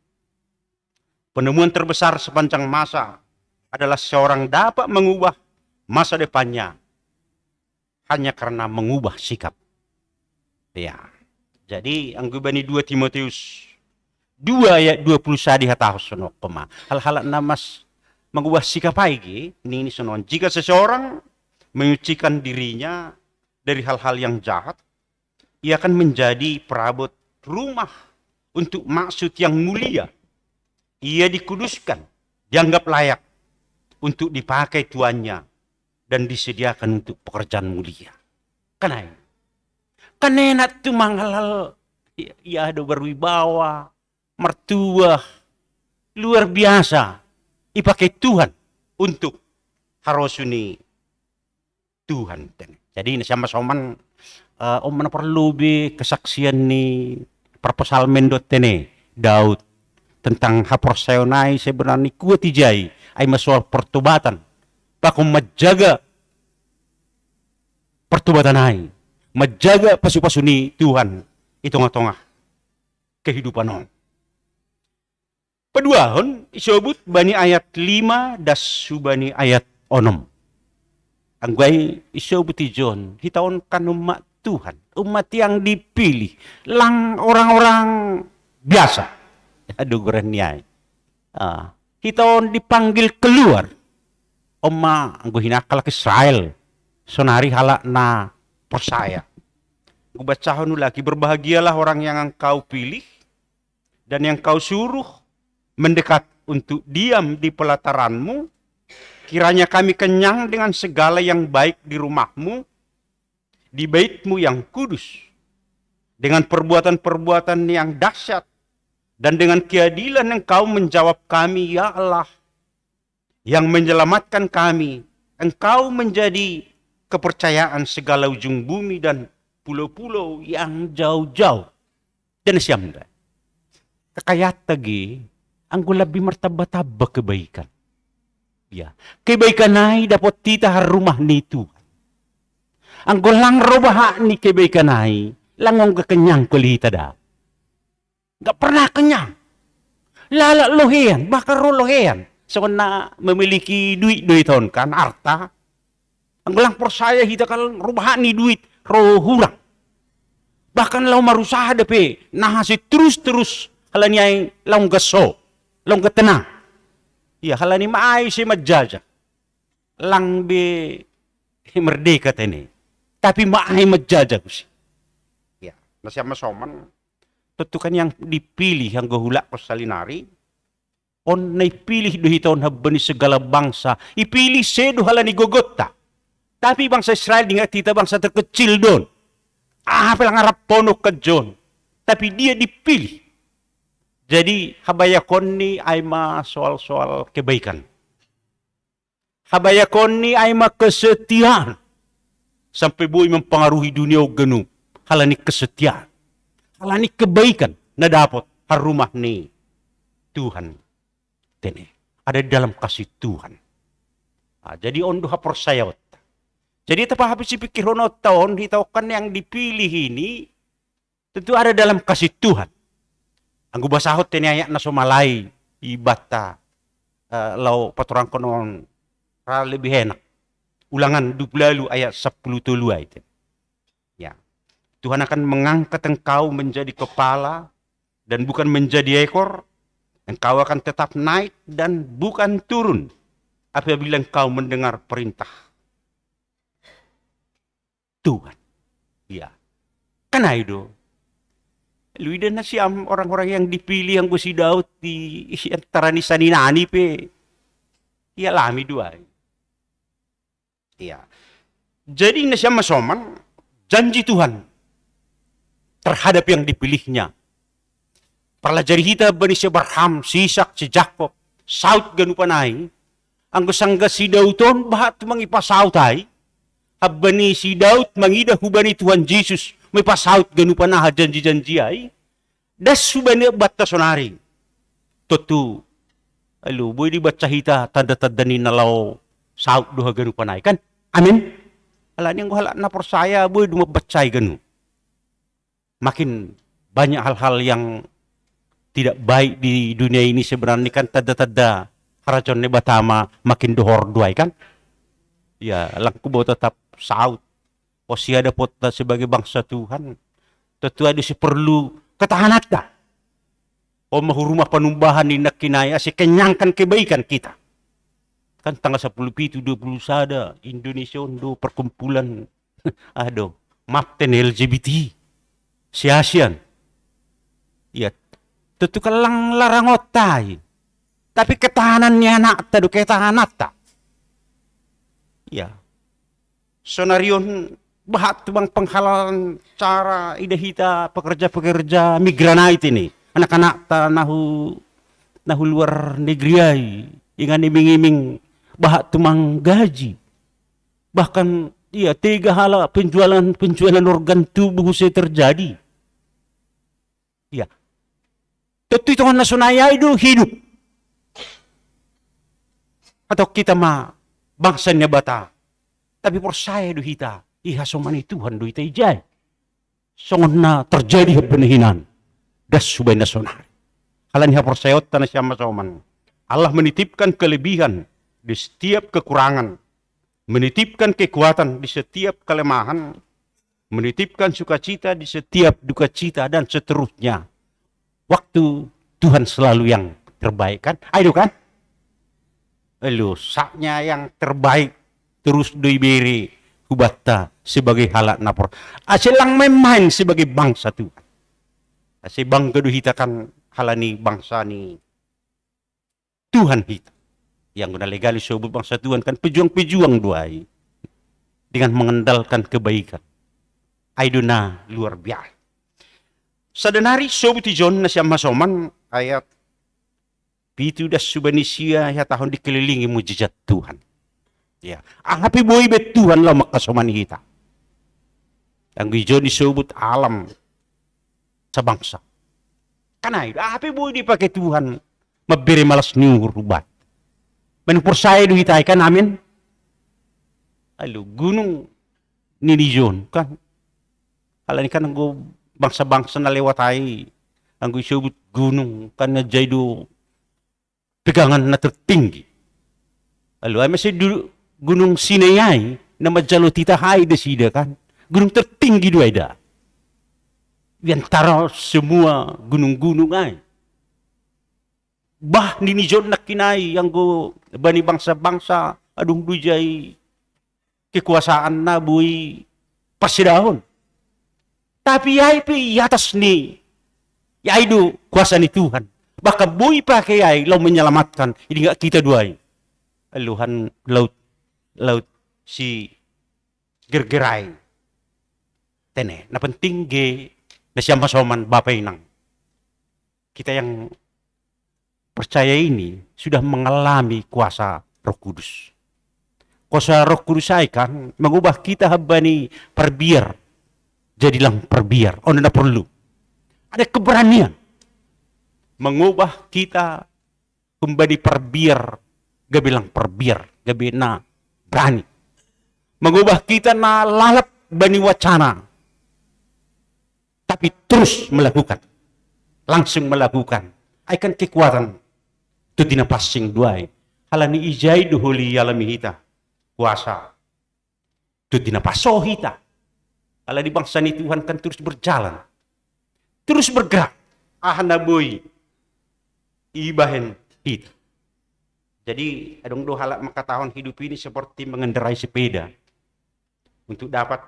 penemuan terbesar sepanjang masa adalah seorang dapat mengubah masa depannya hanya karena mengubah sikap. Ya. Jadi ang gubani 2 Timotius 2 ayat 21 di hatahos sono pema. Hal-hal na mas mengubah sikap lagi ini sonon. Jika seseorang menyucikan dirinya dari hal-hal yang jahat, ia akan menjadi perabot rumah untuk maksud yang mulia. Ia dikuduskan, dianggap layak untuk dipakai tuannya dan disediakan untuk pekerjaan mulia. Karena enak tuh manghalal, ya ada berwibawa, mertua, luar biasa, dipakai Tuhan untuk harusuni Tuhan. Jadi sama soman, mana perlu kesaksian ni proposal mendot ini Daud tentang haporseonai sebenarnya kuat ijai ay masoal pertobatan. Pakum menjaga pertobatan ay, menjaga pasu-pasuni Tuhan itu tengah kehidupan on. Peduahon isebut bani ayat 5 das subani ayat 6. Anggay isebut John hitaon kan umat Tuhan, umat yang dipilih, lang orang-orang biasa. Aduh keren niya. Hitaon dipanggil keluar. Oma anggo hinakal ke Israel. Sonari halak na persaya. Gue bacahon lagi, berbahagialah orang yang engkau pilih dan yang kau suruh mendekat untuk diam di pelataranmu. Kiranya kami kenyang dengan segala yang baik di rumahmu, di baitmu yang kudus, dengan perbuatan-perbuatan yang dahsyat, dan dengan keadilan engkau menjawab kami, ya Allah, yang menyelamatkan kami. Engkau menjadi kepercayaan segala ujung bumi dan pulau-pulau yang jauh-jauh. Dan siamda, kakayat tagi, anggo lebih martaba-taba kebaikan. Ya, kebaikan ay dapat tita rumah ni Tuhan. Anggo lang robaha ni kebaikan ay, langong kekenyang kulita da. Gak pernah kenyang. Lala lohean, bakal lohean. So na memiliki duit tahun kan, arta. Anggo lang persaya hita kan robaha ni duit, rohurang. Bahkan lau marusaha depe, nahasi terus-terus halanya yang lau gaso, lau tenang. Ya halani maay si majajak. Lang be merdeka tene. Tapi maay majajak si. Ya, nasya masoman. Tentukan yang dipilih yang gahulak ko salinari. On naipilih dohiton habani segala bangsa. Ipilih sedo halani gogota. Tapi bangsa Israel ingat kita bangsa terkecil don. Pelang harap ponok ke John. Tapi dia dipilih. Jadi habayakon ni ay soal-soal kebaikan. Habayakon ni ay kesetiaan. Sampai buhay mempengaruhi dunia o ganun. Halani kesetiaan. Halani kebaikan na dapat harumah ni Tuhan. Tene. Ada di dalam kasih Tuhan. Jadi ondo haporsayot. Jadi apa habis pikir honot tahun hitaukan yang dipilih ini tentu ada dalam kasih Tuhan. Anggo basahot teni ayak na sumalay ibata lau paturang konon lebih enak. Ulangan 20 ayat 10 tuluay. Ya. Tuhan akan mengangkat engkau menjadi kepala dan bukan menjadi ekor. Engkau akan tetap naik dan bukan turun apabila engkau mendengar perintah Tuhan. Ya. Karena itu Luida na siyam orang-orang yang dipilih yang si Daud di antara ni saninani pe. Iya lami dua. Iya. Jadi na siya masoman janji Tuhan terhadap yang dipilihnya Parlajari hita bani si Abraham, si Ishak, si Jacob, saut ganu panay, ang gusangga si Dauton, bahat mangipasaut ay, habani si Daud, mangida hubani Tuhan Jesus, may pasaut ganu panah, janji-janji ay, das hubani batta sonari. Tutu, alo, boy di baca hita, tanda-tanda ni nalaw, saut doha ganu panay, kan? Amin? Ala niyang hala na persaya, boy, dumabacay ganu. Makin banyak hal-hal yang tidak baik di dunia ini sebenarnya kan tanda-tanda karajon ni Batama makin dohor duai kan. Ya, langku bawa tetap saut. O siada pota sebagai bangsa Tuhan. Tentu ada si perlu ketahanan dah. O mahurumah panumbahan ni nakinaya si kenyangkan kebaikan kita. Kan tanggal 10 itu 20 sada Indonesia undo perkumpulan aduh Mapten LGBT si ASEAN. Ya, tentu kalang larangot tayo. Tapi ketahanannya anak tadu ketahanan tak. Ya. Sonarion bahat bang penghalalan cara idahita pekerja-pekerja migranait ini. Anak-anak ta nahu luar negeri ay. Ingan iming-iming bahat tumang gaji. Bahkan iya tiga hala penjualan organ tubuh saya terjadi. Ya. Tentu itu na sunaya itu hidup. Atau kita bangsa niya bata. Tapi persaya do hita. Iha somani Tuhan do hita ijay. Songon na terjadi benehinan. Das subay na sunari. Halan iha persayot na siya masoman. Allah menitipkan kelebihan di setiap kekurangan. Menitipkan kekuatan di setiap kelemahan. Menitipkan sukacita di setiap duka cita dan seterusnya. Waktu Tuhan selalu yang terbaik kan? Ayo kan? Lalu saknya yang terbaik terus diberi hubata sebagai halat napor. Asilang main sebagai bangsa Tuhan. Asi bangga hita kan halani bangsa ni Tuhan hita. Yang guna legali sebut bangsa Tuhan kan pejuang-pejuang duai dengan mengandalkan kebaikan. Aiduna luar biasa. Sadanari sobuti John na siya masoman ayat pitu das subanisia ya tahun dikelilingi mujizat Tuhan. Ya, ahapi boy bet Tuhan lah makasoman kita. Ang John disebut alam sa bangsa. Kanay, ahapi boy dipakai Tuhan mabiri malas niur rubat. Menpursaya do hitay kan amin. Alo gunung ni John kan. Alani kan ang bangsa-bangsa na lewat ay ang disebut gunung kan na jaydo pegangan na tertinggi. Lalu ay masih gunung Sinai na majalo tita hay desida kan. Gunung tertinggi do ay da. Di antara semua gunung-gunung ay. Bah ni John na kinay ang go bani bangsa-bangsa adung dujay kekuasaan na buhay pasidahon. Tapi ay pi atas ni yai do kuasa ni Tuhan. Baka buhay pa kayay law menyelamatkan. Ini enggak kita duay. Aluhan laut si gergeray. Tene, na penting ge na siya masoman bapay nang. Kita yang percaya ini sudah mengalami kuasa Roh Kudus. Kuasa Roh Kudus ay kan mengubah kita habani perbiar. Jadilah perbiar. Ono na perlu. Ada keberanian. Mengubah kita kembali perbiar. Gabilang perbiar. Gabi na berani. Mengubah kita na lalap bani wacana. Tapi terus melakukan. Langsung melakukan. Aikan kekuatan. Itu dinapasing duai. Halani ijay duhuli alami hita. Kuasa. Itu dinapaso hita. Ala di bangsa ni Tuhan kan terus berjalan. Terus bergerak. Ahanaboy. Ibahin kita. Jadi, adong do halak makatahon hidup ini seperti mengendarai sepeda. Untuk dapat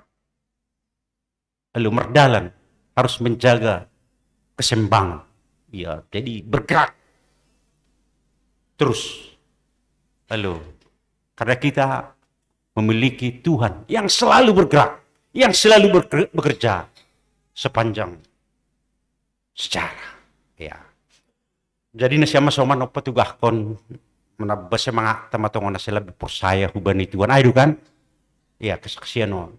merdalan. Harus menjaga keseimbangan. Ya, jadi bergerak. Terus. Karena kita memiliki Tuhan yang selalu bergerak. Yang selalu bekerja sepanjang sejarah. Ya. Jadi na siya masoman o patugakon manabas siya mga tamatongon na sila percaya huban ituan. Ay, kan? Iya, kesaksian no.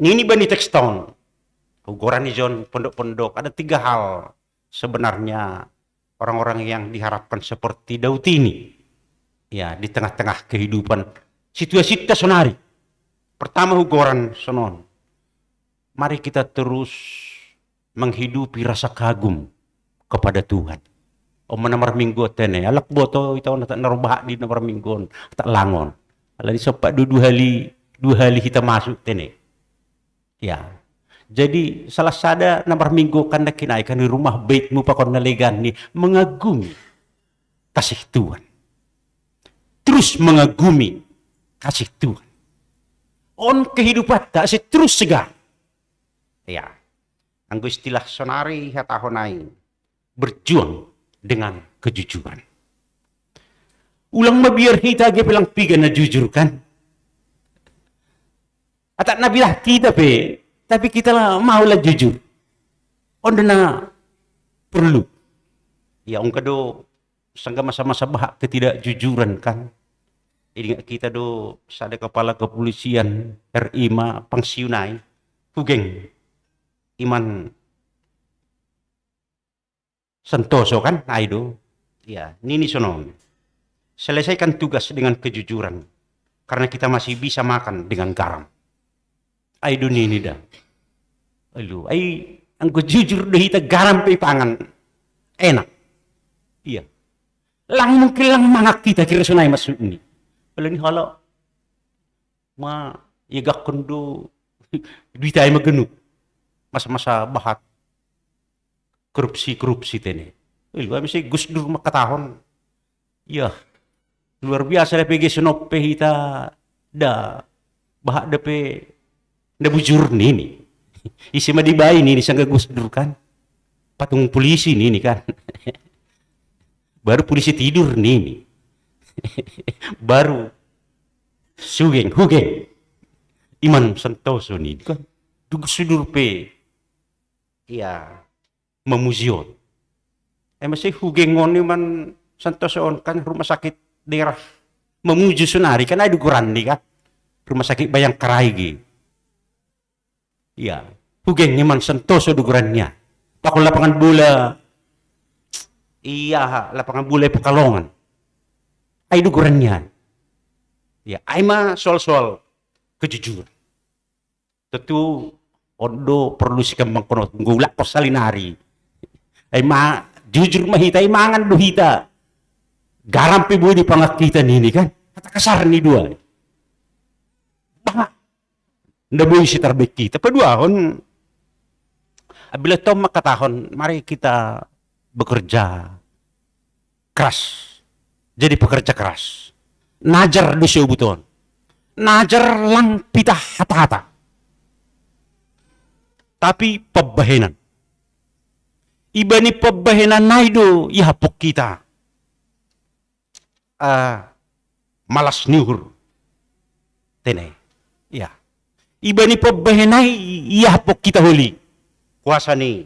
Nini ba ni tekston? Uguran ni John, pondok-pondok. Ada 3 hal sebenarnya orang-orang yang diharapkan seperti Daud ini. Ya, di tengah-tengah kehidupan. Situasi kita sonari. Pertama hugoran sonon. Mari kita terus menghidupi rasa kagum kepada Tuhan. O manamar minggu tene, alak boto itaw na narubah di namar minggon, tak langon. Ala di sopak 2 hali kita masuk tene. Ya. Jadi salah sada namar minggu kan na kinaikan di rumah baitmu pakon nalegan ni mengagumi kasih Tuhan. Terus mengagumi kasih Tuhan. On kehidupan tak terus segar. Ya. Ang istilah sonari hatahonay berjuang dengan kejujuran. Ulang mabiar kita ge pelang pigan na jujur kan. Atak nabilah kita tapi kita lah maulah jujur. Onda na perlu. Ya kado sangga masa-masa bahak ketidakjujuran kan. Ingat kita do sada kepala kepolisian RI ma pangsiunai hugeng Iman Santoso kan, aido. Ya, nini sonon. Selesaikan tugas dengan kejujuran. Karena kita masih bisa makan dengan garam. Aido nini dah. Aduh, ang jujur deh kita garam pe pangan. Enak. Iya. Lang mungkin mangak kita kira sunai masuk ini. Kalau ni halo. Igak kundo. Duit ay magenuk. Masa-masa bahat. Korupsi tene. Mesti Gus Dur makatahon. Ya. Luar biasa DPG Senope hita da bahak DP da bujur nini. Isi madibayi nini sangga Gus Dur kan. Patung polisi nini kan. Baru polisi tidur nini. Baru hugeng Iman Santoso nini kan. Gus Dur pe. Ya. Memuzion. Masih hugengon ni man Santosoon kan rumah sakit daerah memuju sunari kan ada Gurandi kan rumah sakit Bayangkaraig. Ya, hugeng ni man Santoso dugurannya. Pakul lapangan bola. Iya, lapangan bola Pekalongan. Ay dugurannya. Ya, ay ma soal kejujuran. Tentu ondo perlu sikam mangkono gulak pasalinari. Ay jujur mahita, ay mangan duhita. Garam pibu di pangakita nini kan. Kata kasar ni dua. Banga. Nabuhi si tarbek kita. Paduahon. Abila to makatahon, mari kita bekerja keras. Jadi pekerja keras. Najar di buton. Najar lang pitah hata-hata. Tapi pabahenan. Iba ni pabahenan na ido ihapok kita. Malas nihur. Tene. Ya. Iba ni pabahenan ihapok kita huli. Kuasa ni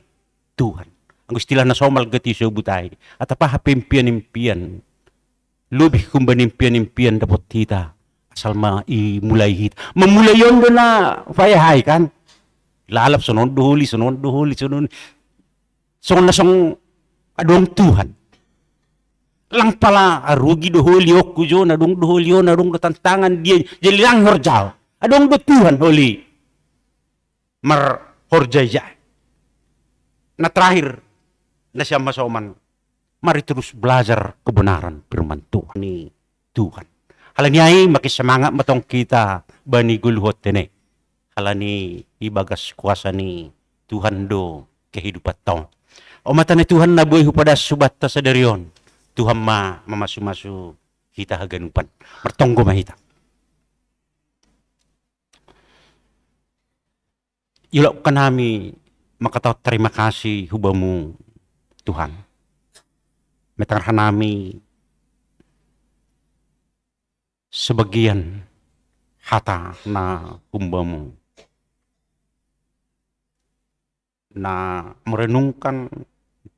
Tuhan. Ang istilah na somal gati sa butay. At apa hapimpian-impian. Lubih kumbanimpian-impian dapat kita. Asal mulai hit. Memulai yon doon na fayahay kan. Lalap sunon duhuli. Song nasong adong Tuhan. Lang pala arugi duhuli ok kujo adong duhuli yon adong tantangan dia jadi lang horjal. Adong do Tuhan holi. Mar horjaya. Na terakhir na siya masoman. Mari terus belajar kebenaran firman Tuhan ni Tuhan. Halani ay makisemangat matong kita bani guluhot tene. Halani ibagas kuasa ni Tuhan do kehidupan tong. O mata ni Tuhan na buhay pada subat ta sa derion. Tuhan mamasu-masu kita haganupan. Martonggo mahita. Ilok ka nami makataw terima kasih hubamu Tuhan. Metarhan nami sebagian hata na humbamu na merenungkan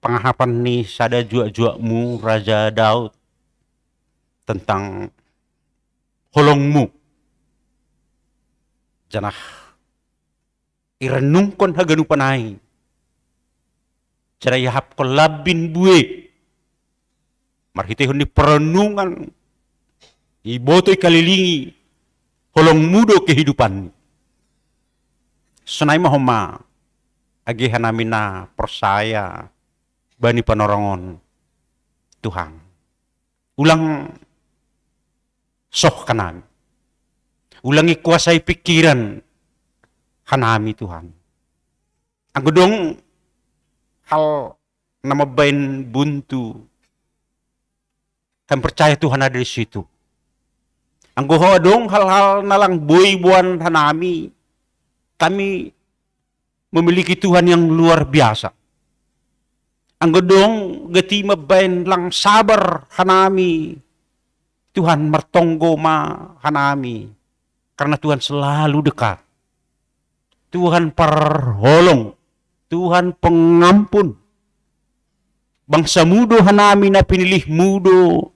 pengahapan ni sada jua-juamu Raja Daud tentang holongmu. Janah irenungkon haganu panai. Cara yahap ko labin buwe. Marhitehon ni perenungan. Ibotoy kalilingi holong mudo kehidupan. Senay mahoma agihan namin na persaya bani panorangon Tuhan. Ulang soh kanami. Ulang ikuasay pikiran kanami Tuhan. Ang gudong hal na mabayin buntu. Kami percaya Tuhan ada di situ. Ang guhodong hal-hal na lang buwan hanami. Kami memiliki Tuhan yang luar biasa. Ang gudong gati mabayin lang sabar hanami. Tuhan mertonggo ma hanami. Karena Tuhan selalu dekat. Tuhan perholong. Tuhan pengampun. Bangsa mudo hanami na pinilih mudo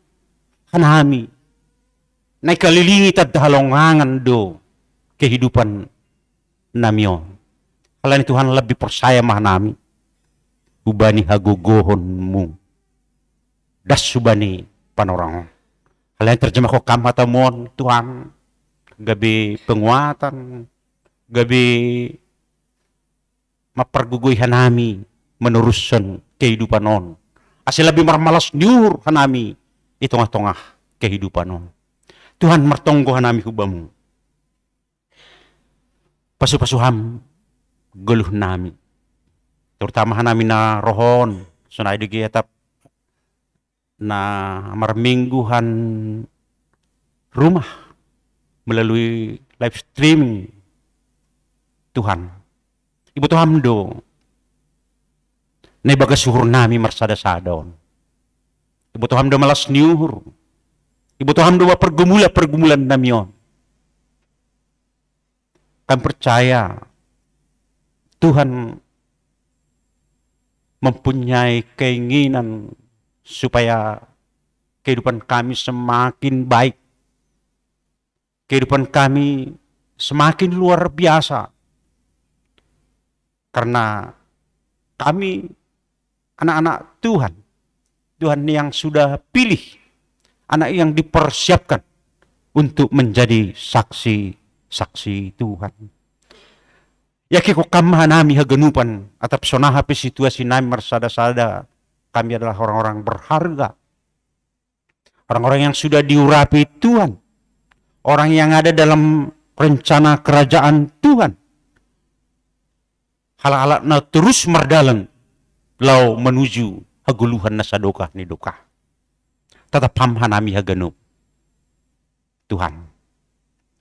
hanami. Na ikalilingi at halongangan do kehidupan namion. Kalani Tuhan lebih percaya mahanami. Ubani hagugohon mu. Das subani panorangon. Kalani terjemah ko kamatamon Tuhan. Gabi penguatan. Gabi mapergugoy hanami. Meneruskan kehidupan on. Asal lebih marmalas nyur hanami. Itong-tongah kehidupan on. Tuhan mertonggo hanami hubamu. Pasu-pasuham geluh nami. Terutama hanami na rohon. Sunay digi etap na marmingguhan rumah melalui live streaming Tuhan. Ibu Tuhan do na ibagasuhur nami marsada-sadon. Ibu Tuhan do malas niuhur. Ibu Tuhan do pergumulan namion. Kami percaya Tuhan mempunyai keinginan supaya kehidupan kami semakin baik. Kehidupan kami semakin luar biasa. Karena kami anak-anak Tuhan. Tuhan yang sudah pilih. Anak yang dipersiapkan untuk menjadi saksi Tuhan. Yaki ko kamahanami haganupan atap sonahapi situasi nami marsada-sada. Kami adalah orang-orang berharga. Orang-orang yang sudah diurapi Tuhan. Orang yang ada dalam rencana kerajaan Tuhan. Hal-hal na terus merdalang lau menuju haguluhan na sadoka ni doka. Tetap hamhanami haganup Tuhan.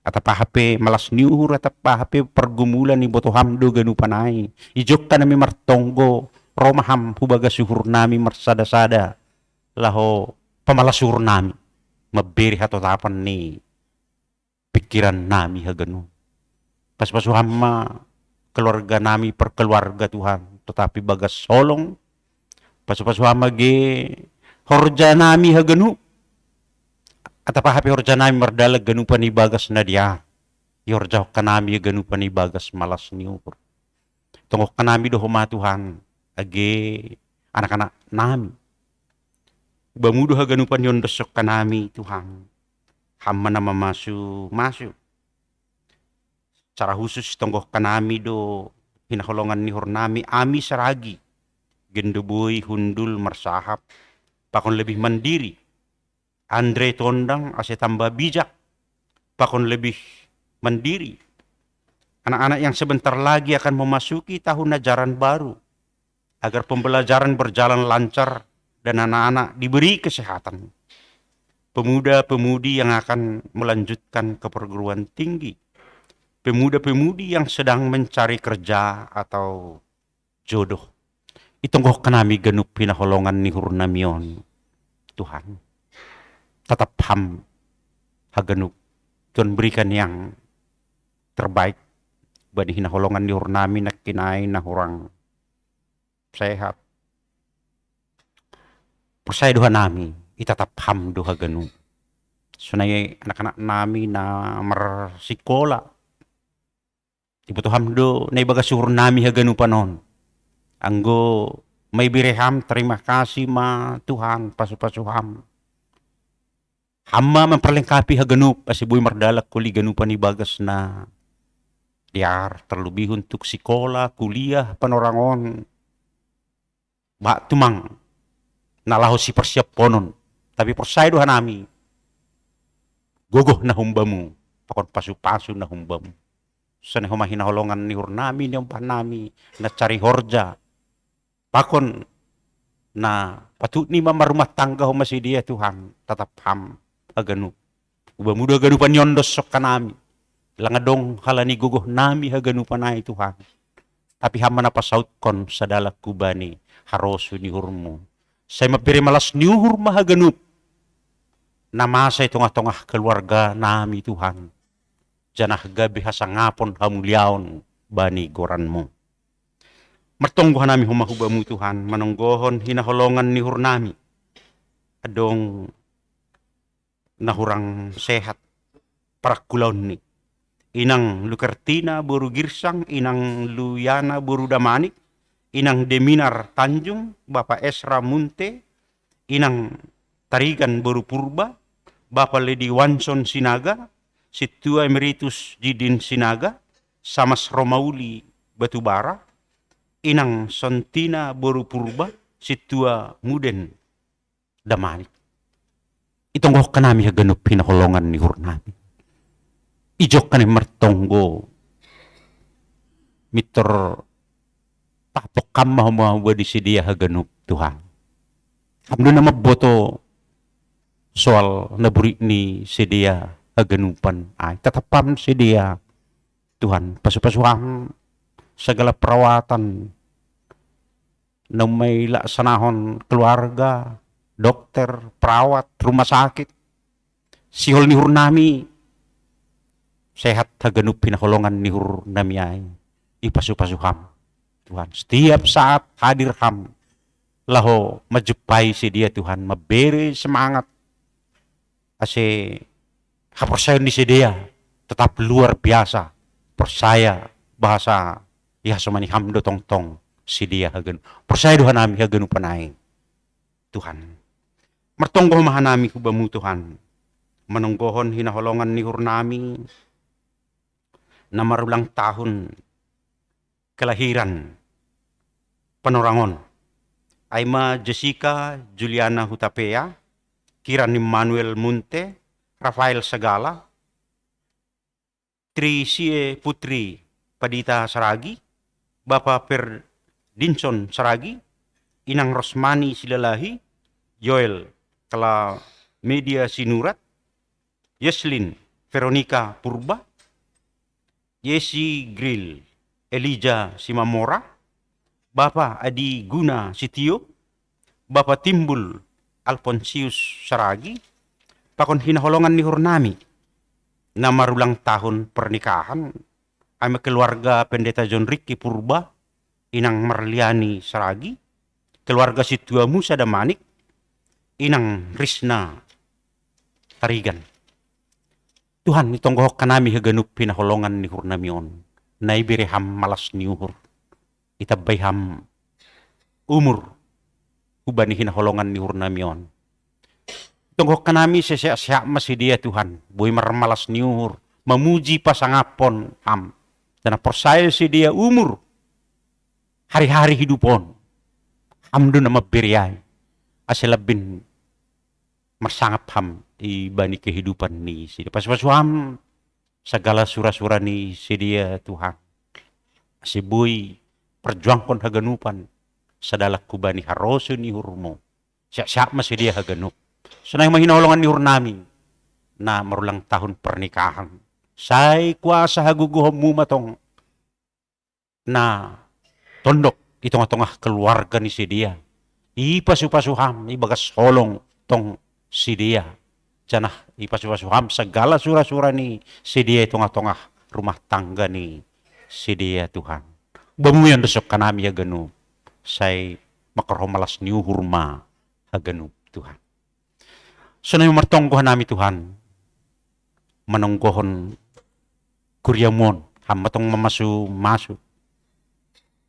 Atap pahape malas niuhur atap pahape pergumulan ni boto hamdo ganupanay. Ijok ka nami martonggo romaham hubaga suhur nami marsada-sada. Laho pamalasur nami. Maberi hatotapan ni pikiran nami haganu. Pas-pasuham keluarga nami perkeluarga Tuhan. Tetapi bagas solong. Pas-pasuham horja nami haganu. Atapa hapi horja nami mardalag ganu panibagas na dia. Yorja kanami ganu panibagas malas niupur. Tungok kanami doho ma Tuhan. Age anak-anak nami. Bamudo haganu pan yon dosok kanami Tuhan. Hamma na masu. Cara khusus tungok kanami do hinakolongan ni hornami ami saragi. Genduboy hundul marsahap. Pakon lebih mandiri. Andre Tondang ase tambah bijak. Pakon lebih mandiri. Anak-anak yang sebentar lagi akan memasuki tahun ajaran baru. Agar pembelajaran berjalan lancar dan anak-anak diberi kesehatan. Pemuda-pemudi yang akan melanjutkan ke perguruan tinggi. Pemuda-pemudi yang sedang mencari kerja atau jodoh. Itunggoh kanami ganup pinaholongan ni hurnamion. Tuhan. Tetap ham haganup. Tuhan berikan yang terbaik. Bani hinaholongan ni hurnami na kinay na hurang sehat. Persaya doha nami, itatap ham doha ganu. Sunay anak-anak nami na marsikola. Ibuto ham do, na ibagasur nami haganu panon. Anggo may bireham, terima kasih ma Tuhan, pasu-pasuham. Hama memperlengkapi haganup, asibuy mardalak kuli ganupan ibagas na diar terlebih untuk sekolah, kuliah, panorangon. Ba tumang nalaho si persiap ponon. Tapi persaya doha nami. Gogoh na humbamu. Pakon pasu-pasu na humbamu. Sana humahin holongan ni hurnami ni umpah nami. Na cari horja. Pakon na patut ni mamarumah tangga humasi dia Tuhan. Tatap ham aganu. Ubamuda aganupan yondos sok kanami. Langadong halani gogoh nami haganupan ay Tuhan. Tapi hama napasaut kon sa dalak kubani. Harosu ni hurmu. Saya mapiri malas ni hurma haganup. Namasa itong-atongah keluarga nami Tuhan. Janah gabi hasangapon hamuliaon bani goran mo. Martonggohan nami humahubamu Tuhan. Manonggohon hinaholongan ni hurnami. Adong nahurang sehat parakulaon ni. Inang Lukertina buru girsang, inang Luyana buru damanik, inang Deminar Tanjung, Bapak Esra Munte, inang Tarigan buru purba, Bapak Lady Wanson Sinaga, Situa Emeritus Jidin Sinaga, Samas Romauli Batubara, inang Sontina buru purba, Situa Muden Damanik. Itong ka nami haganup hinaholongan ni hurnami. Ijok ka ni martonggo. Mitor tapok kam mahumahuwa di si dia haganup Tuhan. Hamdo na maboto soal naburi ni si dia haganupan ay. Tatapam si dia Tuhan. Pasupasuhang segala perawatan na may laksanahon keluarga, dokter, perawat, rumah sakit. Sihol ni hurnami sehat haganup pinaholongan ni hurnami ay ipasupasuham Tuhan. Setiap saat hadir ham laho majupay si dia Tuhan, maberi semangat kasi hapersayon ni si dia tetap luar biasa. Persaya bahasa ihasumani hamdo tong-tong si dia haganup. Persaya doha nami haganupan ay Tuhan. Martonggo mahanami hubamu Tuhan. Manunggohon hinaholongan ni hurnami na marulang tahun kelahiran panorangon. Aima Jessica Juliana Hutapea, Kiran Manuel Munte, Rafael Sagala, Tricie Putri Padita Saragi, Bapak Perdinson Saragi, Inang Rosmani Silalahi, Joel Kala Media Sinurat, Yeslin Veronica Purba, Yesi Grill Elijah Simamora, Bapak Adi Guna Sitio, Bapak Timbul Alfonsius Saragi, pakon hinaholongan ni hurnami na marulang tahun pernikahan ay keluarga Pendeta John Ricky Purba, Inang Marliani Saragi, keluarga Situa Musa Damanik, Inang Risna Tarigan. Tuhan, itonggohok ka nami haganup pinaholongan ni hurnamion. Naibireham malas ni uhur. Itabayham umur. Hubani hinaholongan ni hurnamion. Itonggohok ka nami sesya-sya masih dia Tuhan. Buhay marmalas ni uhur. Mamuji pasangapon ham. Dan persaya si dia umur. Hari-hari hidupon. Hamdo na mabiriyay. Asilabin marsangap ham ibani kehidupan ni si dia. Pas-pasuham segala sura-sura ni si dia Tuhan. Sibuy perjuangkon haganupan sadalak kubani haroso ni hurmo. Siya-siya mas si dia haganup. Sunay mahinahulungan ni hurnami na marulang tahun pernikahan. Say kuasa haguguhom mo matong na tondok itong atong keluarga ni si dia. Ipasupasuham ibagas holong tong si dia. Janah ipasupasuham segala sura-sura ni si dia itong atong rumah tangga ni si dia Tuhan. Bamuyan dosok kanami haganu say makarhomalas ni hurma haganu Tuhan. So na martonggohan nami Tuhan, manonggohon kuryamon, ham matong masu,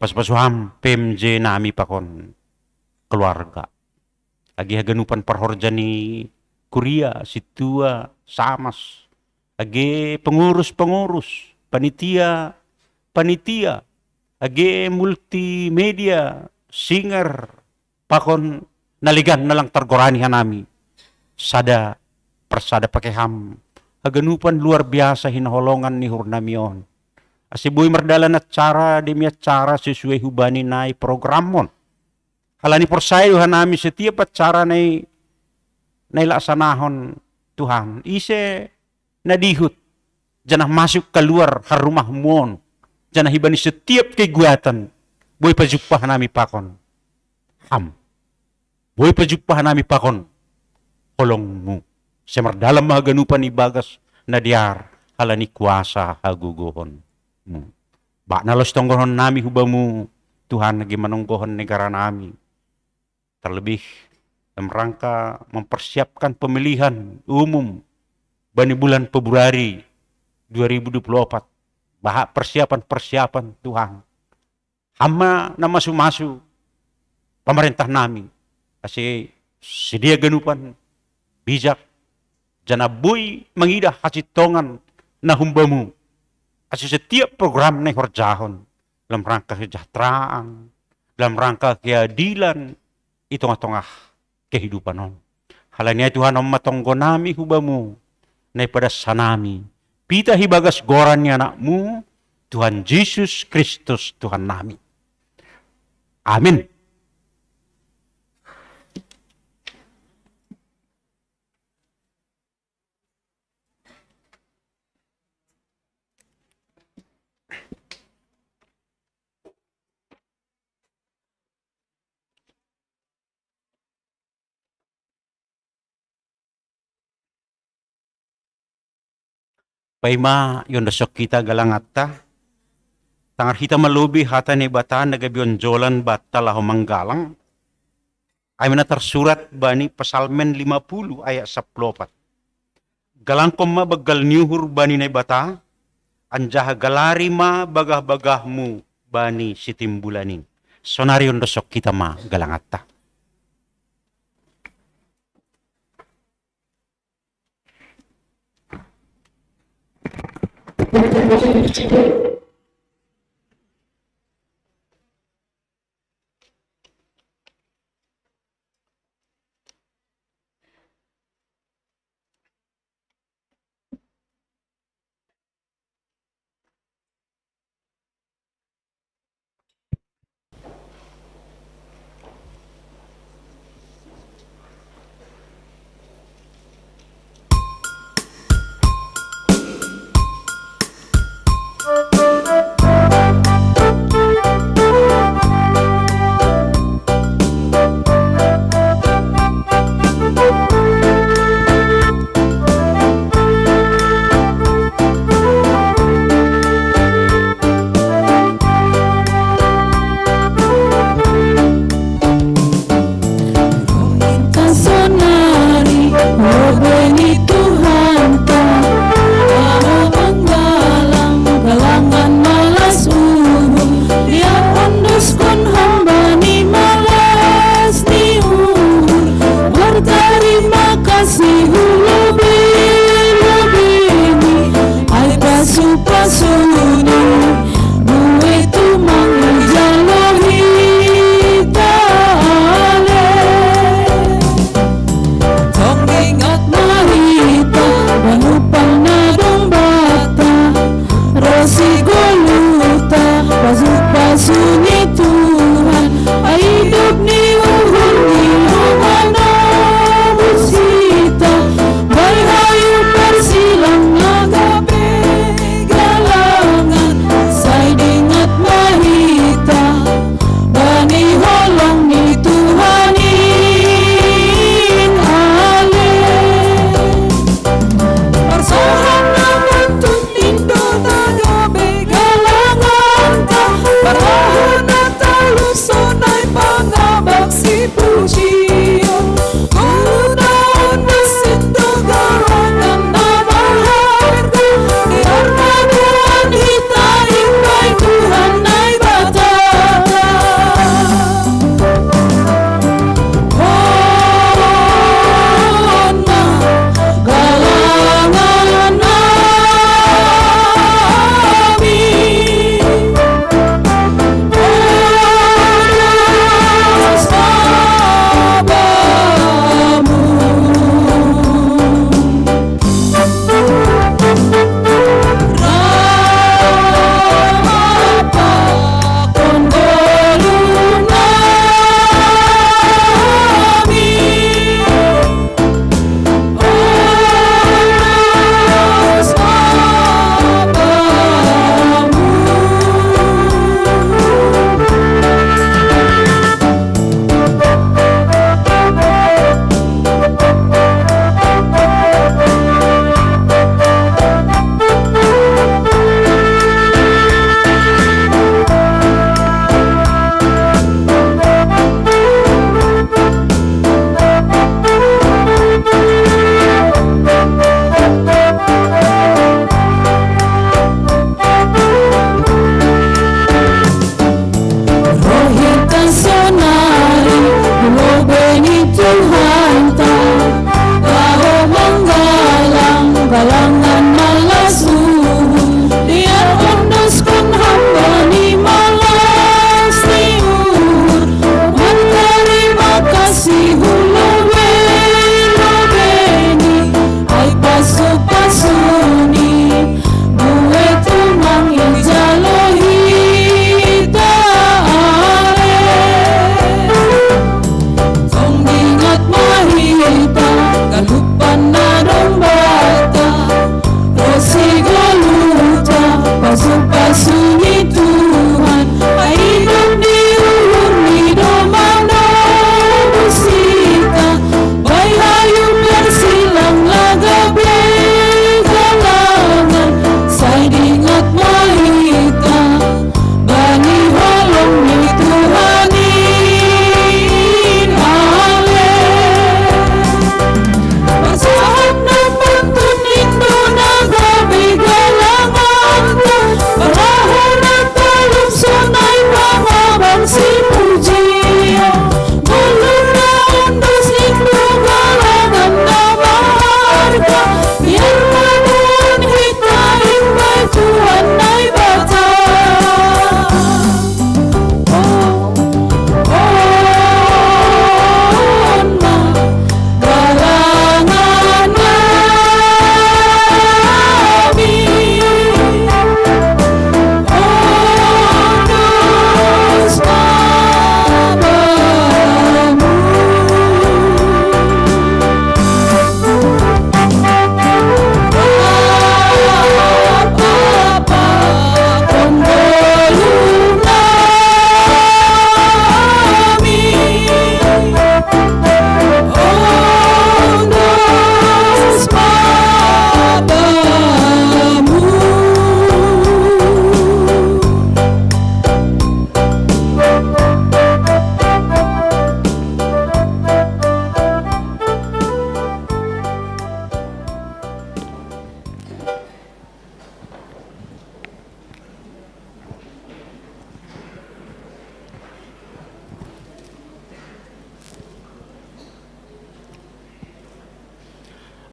pas-pasuham PMJ nami pakon keluarga. Lagi haganupan parhorja ni Korea, situa, samas. Lagi pengurus, panitia, lagi multimedia, singer, pakon naligan na lang targorani hanami. Persada pakeham. Haganupan luar biasa hinaholongan ni Hurnamion. Asibuy mardalan at cara, demi at cara sesuai hubani na programon. Halani porsayo hanami setiap at cara na nailasanahon Tuhan. Ise nadihut. Diyan masuk keluar harumah mon. Diyan hibani setiap kegiatan. Boy pajukpahan nami pakon. Boy pajukpahan nami pakon. Holong mo. Semardalam mahaganupan ibagas na diar. Halani kuasa hagugohon. Ba nalos tonggohon nami hubamu. Tuhan nagi manunggohon negara nami. Terlebih dalam rangka mempersiapkan pemilihan umum bani bulan Februari 2024. Bahak persiapan Tuhan. Hama na masu-masu pemerintah nami. Kasi sedia ganupan bijak janaboy mangidah hacitongan na humbamu. Kasi setiap program na horjahon dalam rangka kesejahteraan, dalam rangka keadilan, itong-atongah kehidupan non. Halanya Tuhan ang matonggo nami hubamu, na pada sanami. Pita hibagas goran ni anakmu, Tuhan Yesus Kristus Tuhan nami. Amin. Paima yon dasok kita galangata. Tangar kita malubi hata ni bata nagabionjolan bata laho manggalang. Ay tersurat bani Pasalmen 50 ayat 14. Galang koma bagal niuhur bani ni bata. Anjah galari ma bagah-bagahmu bani sitimbulaning. Sonari yon dasok kita ma galangata. Para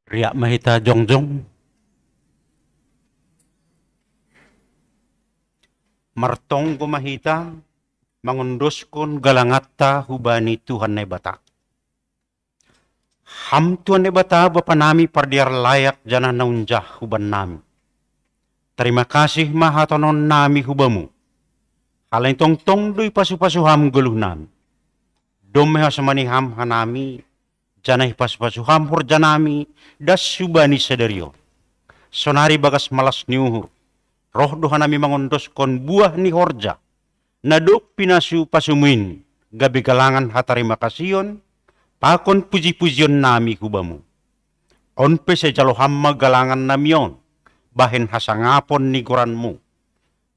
Riak mahita jongjong. Martong ko mahita, mangundos kon galangatta hubani Tuhan na bata. Ham Tuhan na bata bapa nami pardiar layak jana naunjah huban nami. Terima kasih mahatonon nami hubamu. Halain tong dui pasu-pasuham guluh nami. Dome hasamani ham hanami, janai pasu-pasuham hur janami, das subani sederio. Sonari bagas malas niuhur. Roh doha nami mangondos kon buah ni horja. Naduk pinasu pasumuin, gabi galangan hatarima kasiyon, pakon puji-pujion nami hubamu. Onpe sejalo hamma galangan namion, bahen hasangapon ni goranmu.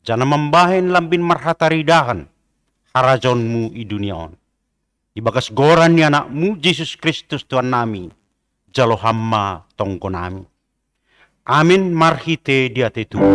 Jana membahen lambin marhataridahan, harajonmu i duniaon. Ibagas goran ni anakmu, Yesus Kristus Tuhan nami, jalo hamma tongko nami. Amin marhite diate Tuhan.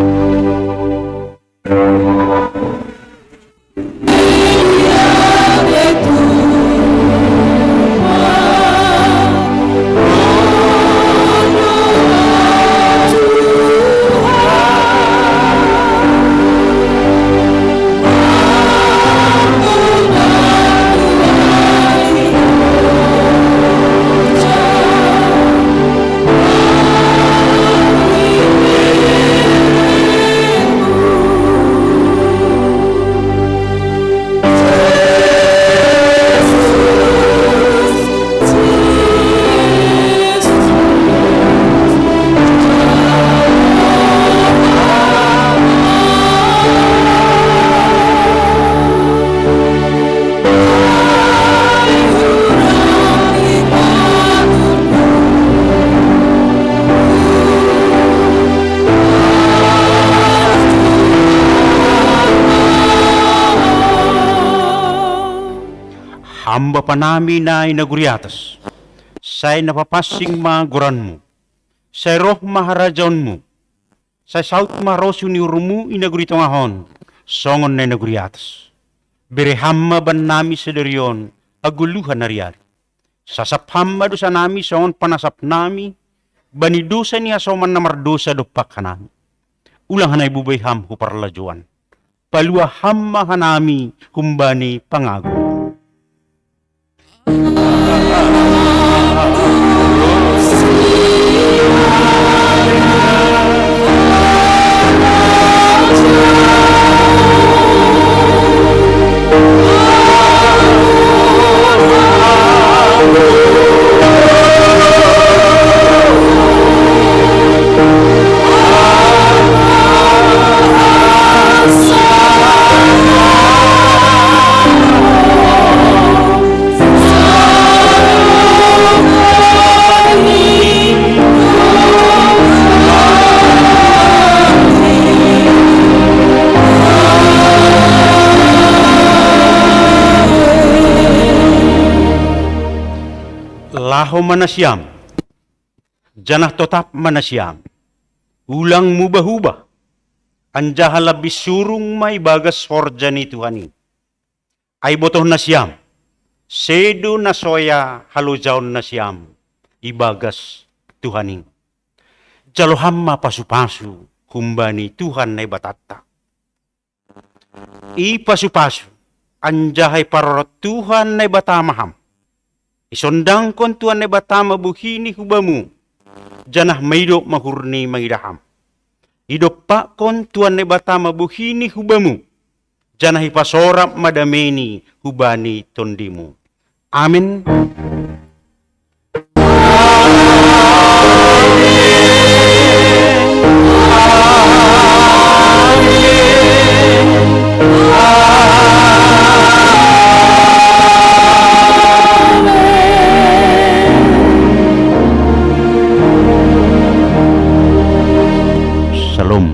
Hamba pa nami na inaguriatas, say napapasing maguranmu, say roh maharajonmu, say saut marosu ni urumu inaguritong ahon, songon na inaguriatas. Bere hamma ban nami sederion, aguluhan nariari. Sasap hamma dosa nami songon panasap nami, bani dosa niya soman namardosa dopak hanami. Ulang hanay bubay ham huparlajuan. Palua hamma hanami humbani pangago. Laho manasyam, janah totap manasyam, ulang mubah-ubah, anjaha labis surung may bagas horja ni Tuhani. Ay botoh nasyam, sedo na soya halujaon nasyam, ibagas Tuhani. Jalohamma pasu-pasu, humbani Tuhan na ibatata. Ipasu-pasu, anjahay parorot Tuhan na ibatamaham. Isondang kon Tuhan na batama buhini hubamu, janah maidok mahurni mangidaham. Idok pa kon Tuhan na batama buhini hubamu, janah ipasorap madameni hubani tondimu. Amin. Shalom.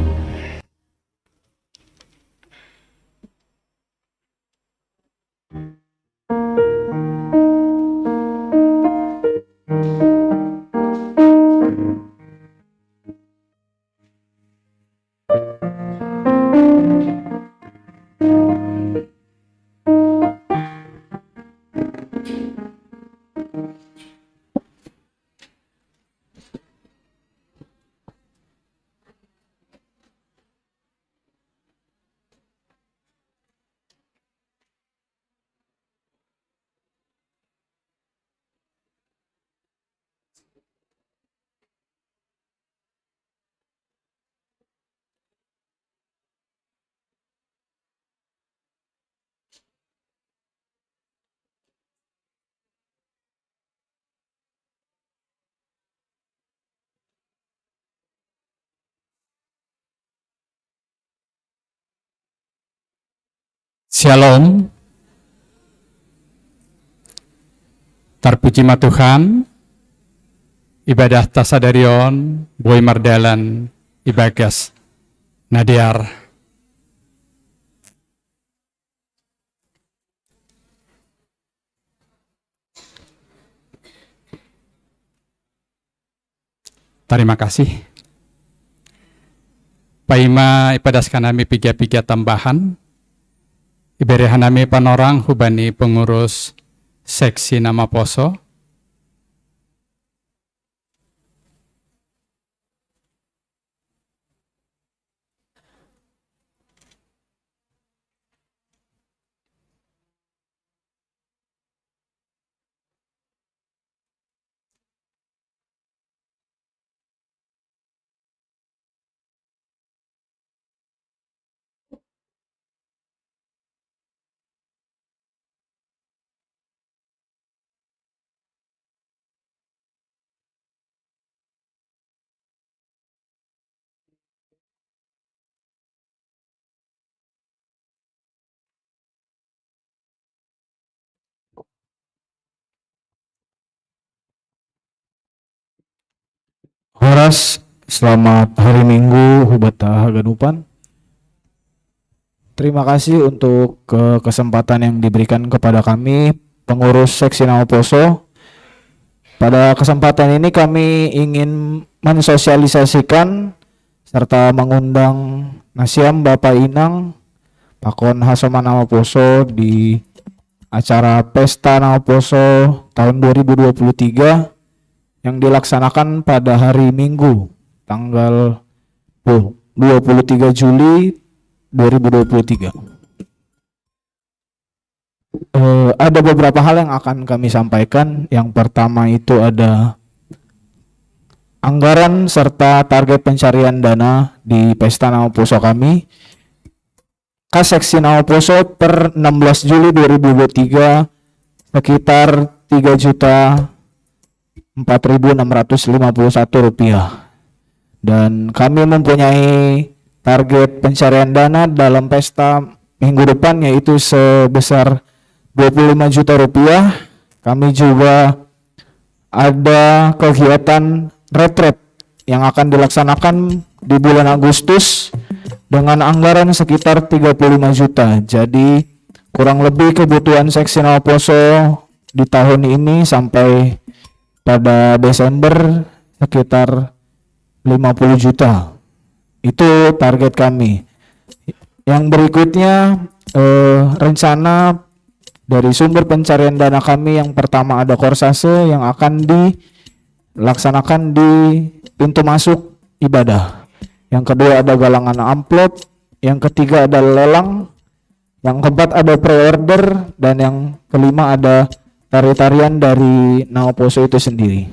Shalom. Terpuji ma Tuhan. Ibadah tasadarion Boy Mardalan Ibagas Nadiar. Terima kasih. Paima ipadaskan kami piga-piga tambahan. Iberehan kami panorang hubani pengurus seksi nama poso. Horas, selamat hari Minggu hubata haganupan. Terima kasih untuk kesempatan yang diberikan kepada kami pengurus seksi Nama Poso. Pada kesempatan ini kami ingin mensosialisasikan serta mengundang Nasiam Bapak Inang Pakon Hasoma Nama Poso di acara Pesta Nama Poso tahun 2023 yang dilaksanakan pada hari Minggu tanggal 23 Juli 2023. Ada beberapa hal yang akan kami sampaikan. Yang pertama itu ada anggaran serta target pencarian dana di Pesta Nama Poso kami. Kaseksi Nama Poso per 16 Juli 2023 sekitar 3.4.651 rupiah, dan kami mempunyai target pencarian dana dalam pesta minggu depan yaitu sebesar 25 juta rupiah. Kami juga ada kegiatan retret yang akan dilaksanakan di bulan Agustus dengan anggaran sekitar 35 juta. Jadi kurang lebih kebutuhan seksi Nama Poso di tahun ini sampai pada Desember sekitar 50 juta. Itu target kami. Yang berikutnya rencana dari sumber pencarian dana kami, yang pertama ada korsase yang akan dilaksanakan di pintu masuk ibadah. Yang kedua ada galangan amplop, yang ketiga ada lelang, yang keempat ada pre-order, dan yang kelima ada tari-tarian dari Nama Poso itu sendiri.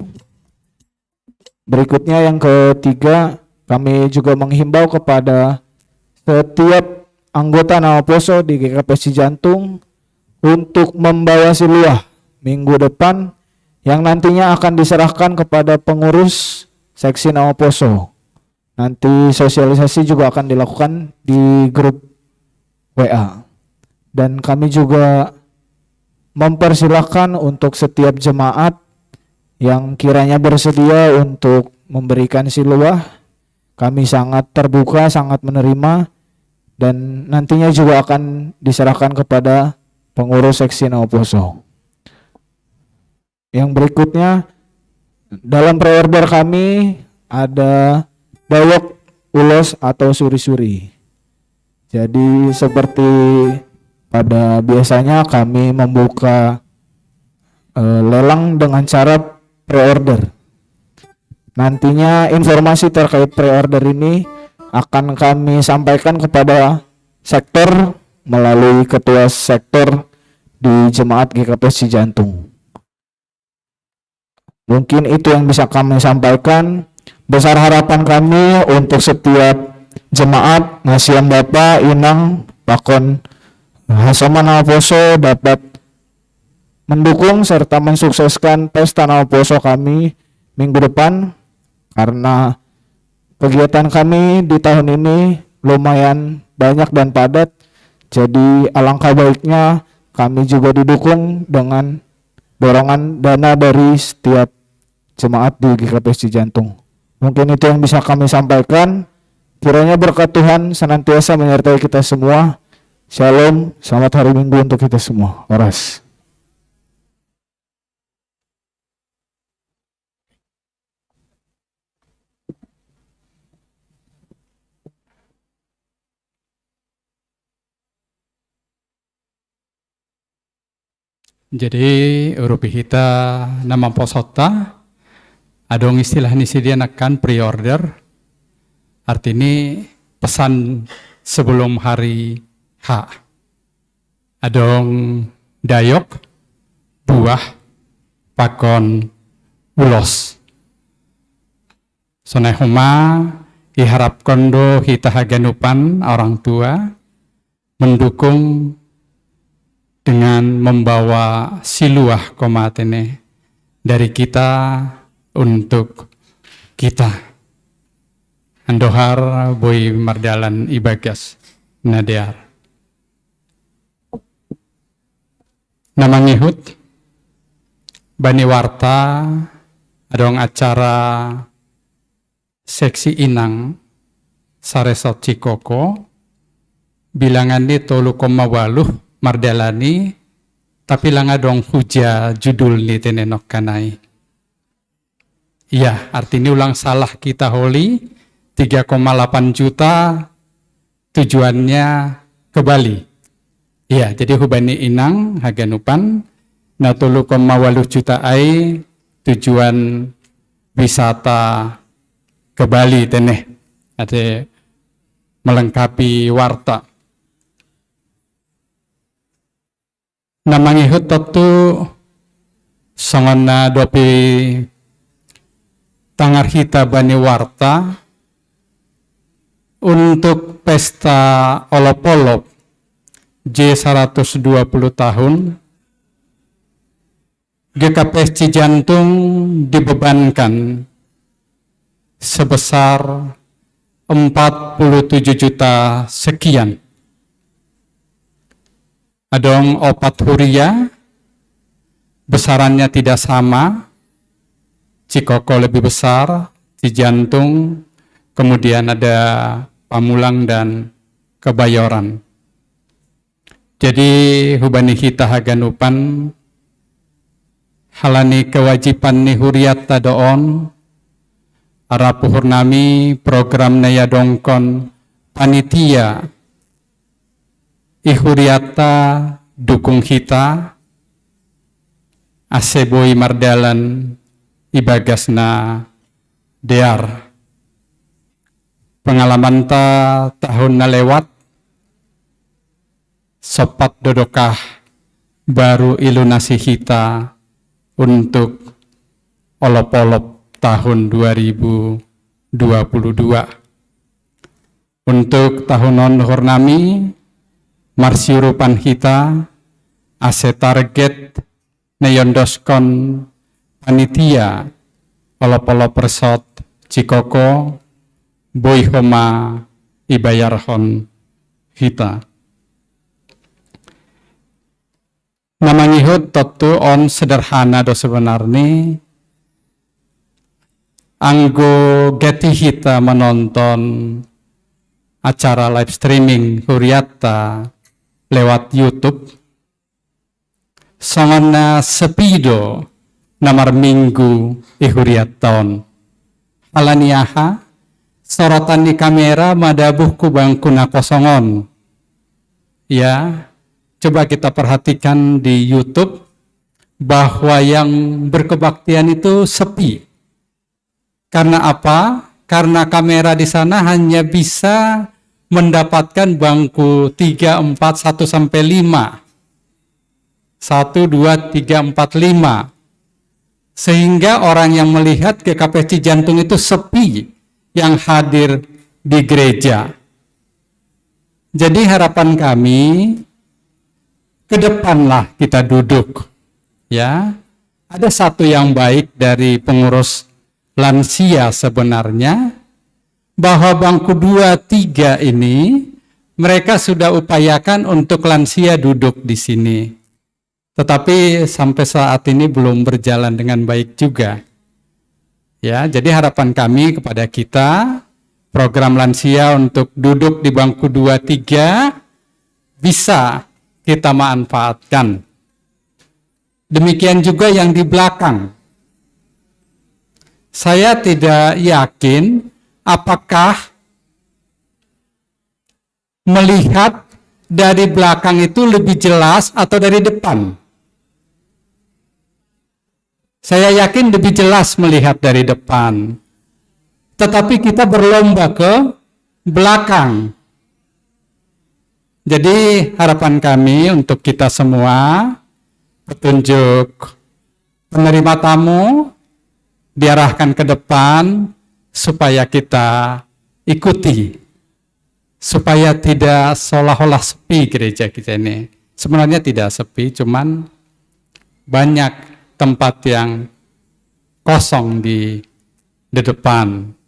Berikutnya yang ketiga, kami juga menghimbau kepada setiap anggota Nama Poso di GKP Cijantung untuk membawa siluah minggu depan yang nantinya akan diserahkan kepada pengurus seksi Nama Poso. Nanti sosialisasi juga akan dilakukan di grup WA. Dan kami juga mempersilahkan untuk setiap jemaat yang kiranya bersedia untuk memberikan siluah. Kami sangat terbuka, sangat menerima, dan nantinya juga akan diserahkan kepada pengurus seksi Nama Poso. Yang berikutnya, dalam pre-order kami ada dawok ulos atau suri-suri. Jadi seperti pada biasanya kami membuka lelang dengan cara pre-order. Nantinya informasi terkait pre-order ini akan kami sampaikan kepada sektor melalui ketua sektor di Jemaat GKP Cijantung. Mungkin itu yang bisa kami sampaikan. Besar harapan kami untuk setiap jemaat Nasiam Bapak Inang Pakon Hasoma Nama Poso dapat mendukung serta mensukseskan Pesta Nama Poso kami minggu depan, karena kegiatan kami di tahun ini lumayan banyak dan padat. Jadi alangkah baiknya kami juga didukung dengan dorongan dana dari setiap jemaat di GKP Cijantung. Mungkin itu yang bisa kami sampaikan. Kiranya berkat Tuhan senantiasa menyertai kita semua. Shalom, selamat hari Minggu untuk kita semua. Oras. Jadi urupi kita nama posota adong istilah ni akan pre-order, artinya pesan sebelum hari H. Adong dayok buah pakon ulos. Sonai homa iharap kondo hita haganupan orang tua mendukung dengan membawa siluah komatene dari kita untuk kita. Andohar boy mardalan ibagas nadear. Namangihut bani warta adong acara seksi inang saresot Cikoko bilangan di 3,8 mardalani tapi lang adong huja judul ni tenenok kanai. Iya, artinya ulang salah kita holi 3,8 juta tujuannya ke Bali. Iya, jadi hubani inang haganupan na 3,8 juta ai tujuan wisata ke Bali teneh. Ada melengkapi warta. Namangihut tentu sangon na dopi tangar hita bani warta untuk pesta olop-olop J120 tahun GKP Cijantung dibebankan sebesar 47 juta sekian. Adong opat huria, besarannya tidak sama, Cikoko lebih besar, Cijantung, kemudian ada Pamulang dan Kebayoran. Jadi hubani kita haganupan, halani kewajiban ni huriat tadoon, arapuhur nami program naya dongkon panitia, ihuriata dukung kita aseboy mardalan ibagasna dear pengalaman ta tahun na lewat sopat dodokah baru ilunasi kita untuk olop-olop tahun 2022 untuk tahunon hurnami marsiurupan kita ase target neyondoskon panitia olop-olop resort Cikoko boy homa ibayarhon kita. Namangihut tentu on sederhana do sebenarnya anggo geti kita menonton acara live streaming huriata lewat YouTube songana sepido namar minggu ihuriat tahun alaniaha sorotan di kamera madabuh kubang kuna kosongon ya, coba kita perhatikan di YouTube bahwa yang berkebaktian itu sepi. Karena apa? Karena kamera di sana hanya bisa mendapatkan bangku 3, 4, 1 sampai 5. 1, 2, 3, 4, 5. Sehingga orang yang melihat GKP Cijantung itu sepi yang hadir di gereja. Jadi harapan kami ke depanlah kita duduk. Ya. Ada satu yang baik dari pengurus lansia sebenarnya bahwa bangku 2, 3 ini mereka sudah upayakan untuk lansia duduk di sini. Tetapi sampai saat ini belum berjalan dengan baik juga. Ya, jadi harapan kami kepada kita, program lansia untuk duduk di bangku 2-3 bisa kita manfaatkan. Demikian juga yang di belakang. Saya tidak yakin apakah melihat dari belakang itu lebih jelas atau dari depan. Saya yakin lebih jelas melihat dari depan. Tetapi kita berlomba ke belakang. Jadi harapan kami untuk kita semua, petunjuk penerima tamu diarahkan ke depan supaya kita ikuti. Supaya tidak seolah-olah sepi gereja kita ini. Sebenarnya tidak sepi, cuman banyak tempat yang kosong di depan.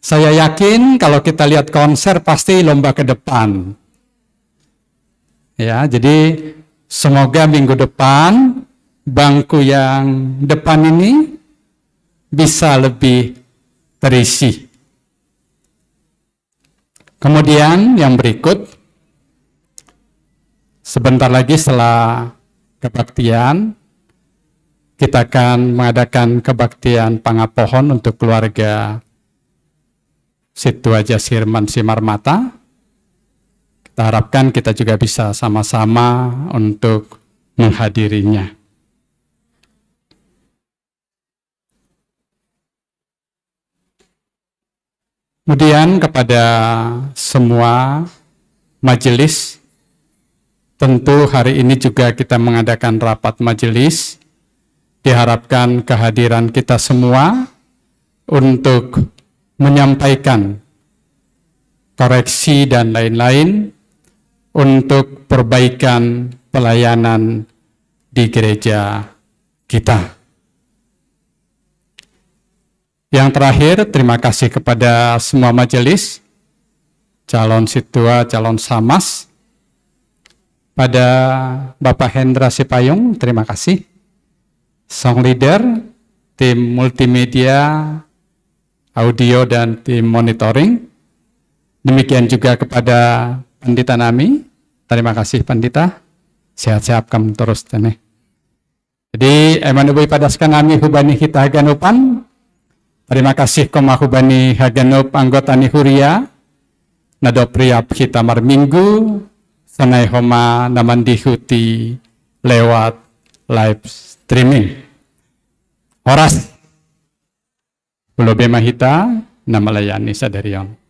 Saya yakin kalau kita lihat konser pasti lomba ke depan. Ya, jadi semoga minggu depan bangku yang depan ini bisa lebih terisi. Kemudian yang berikut, sebentar lagi setelah kebaktian, kita akan mengadakan kebaktian pangapohon untuk keluarga Situaja Sirman Simarmata. Kita harapkan kita juga bisa sama-sama untuk menghadirinya. Kemudian kepada semua majelis, tentu hari ini juga kita mengadakan rapat majelis. Diharapkan kehadiran kita semua untuk menyampaikan koreksi dan lain-lain untuk perbaikan pelayanan di gereja kita. Yang terakhir, terima kasih kepada semua majelis, calon situa, calon samas, pada Bapak Hendra Sipayung, terima kasih. Song leader, tim multimedia, audio dan tim monitoring. Demikian juga kepada Pendeta Nami. Terima kasih Pendeta. Sehat-sehat kamu terus tene. Jadi eman ubay padaskan nami hubani kita haganupan. Terima kasih koma hubani haganup anggota ni huria. Nadopriap kita marminggu. Sanay homa naman dihuti lewat live streaming. Oras Pulau Bemahita na melayani sa Darion.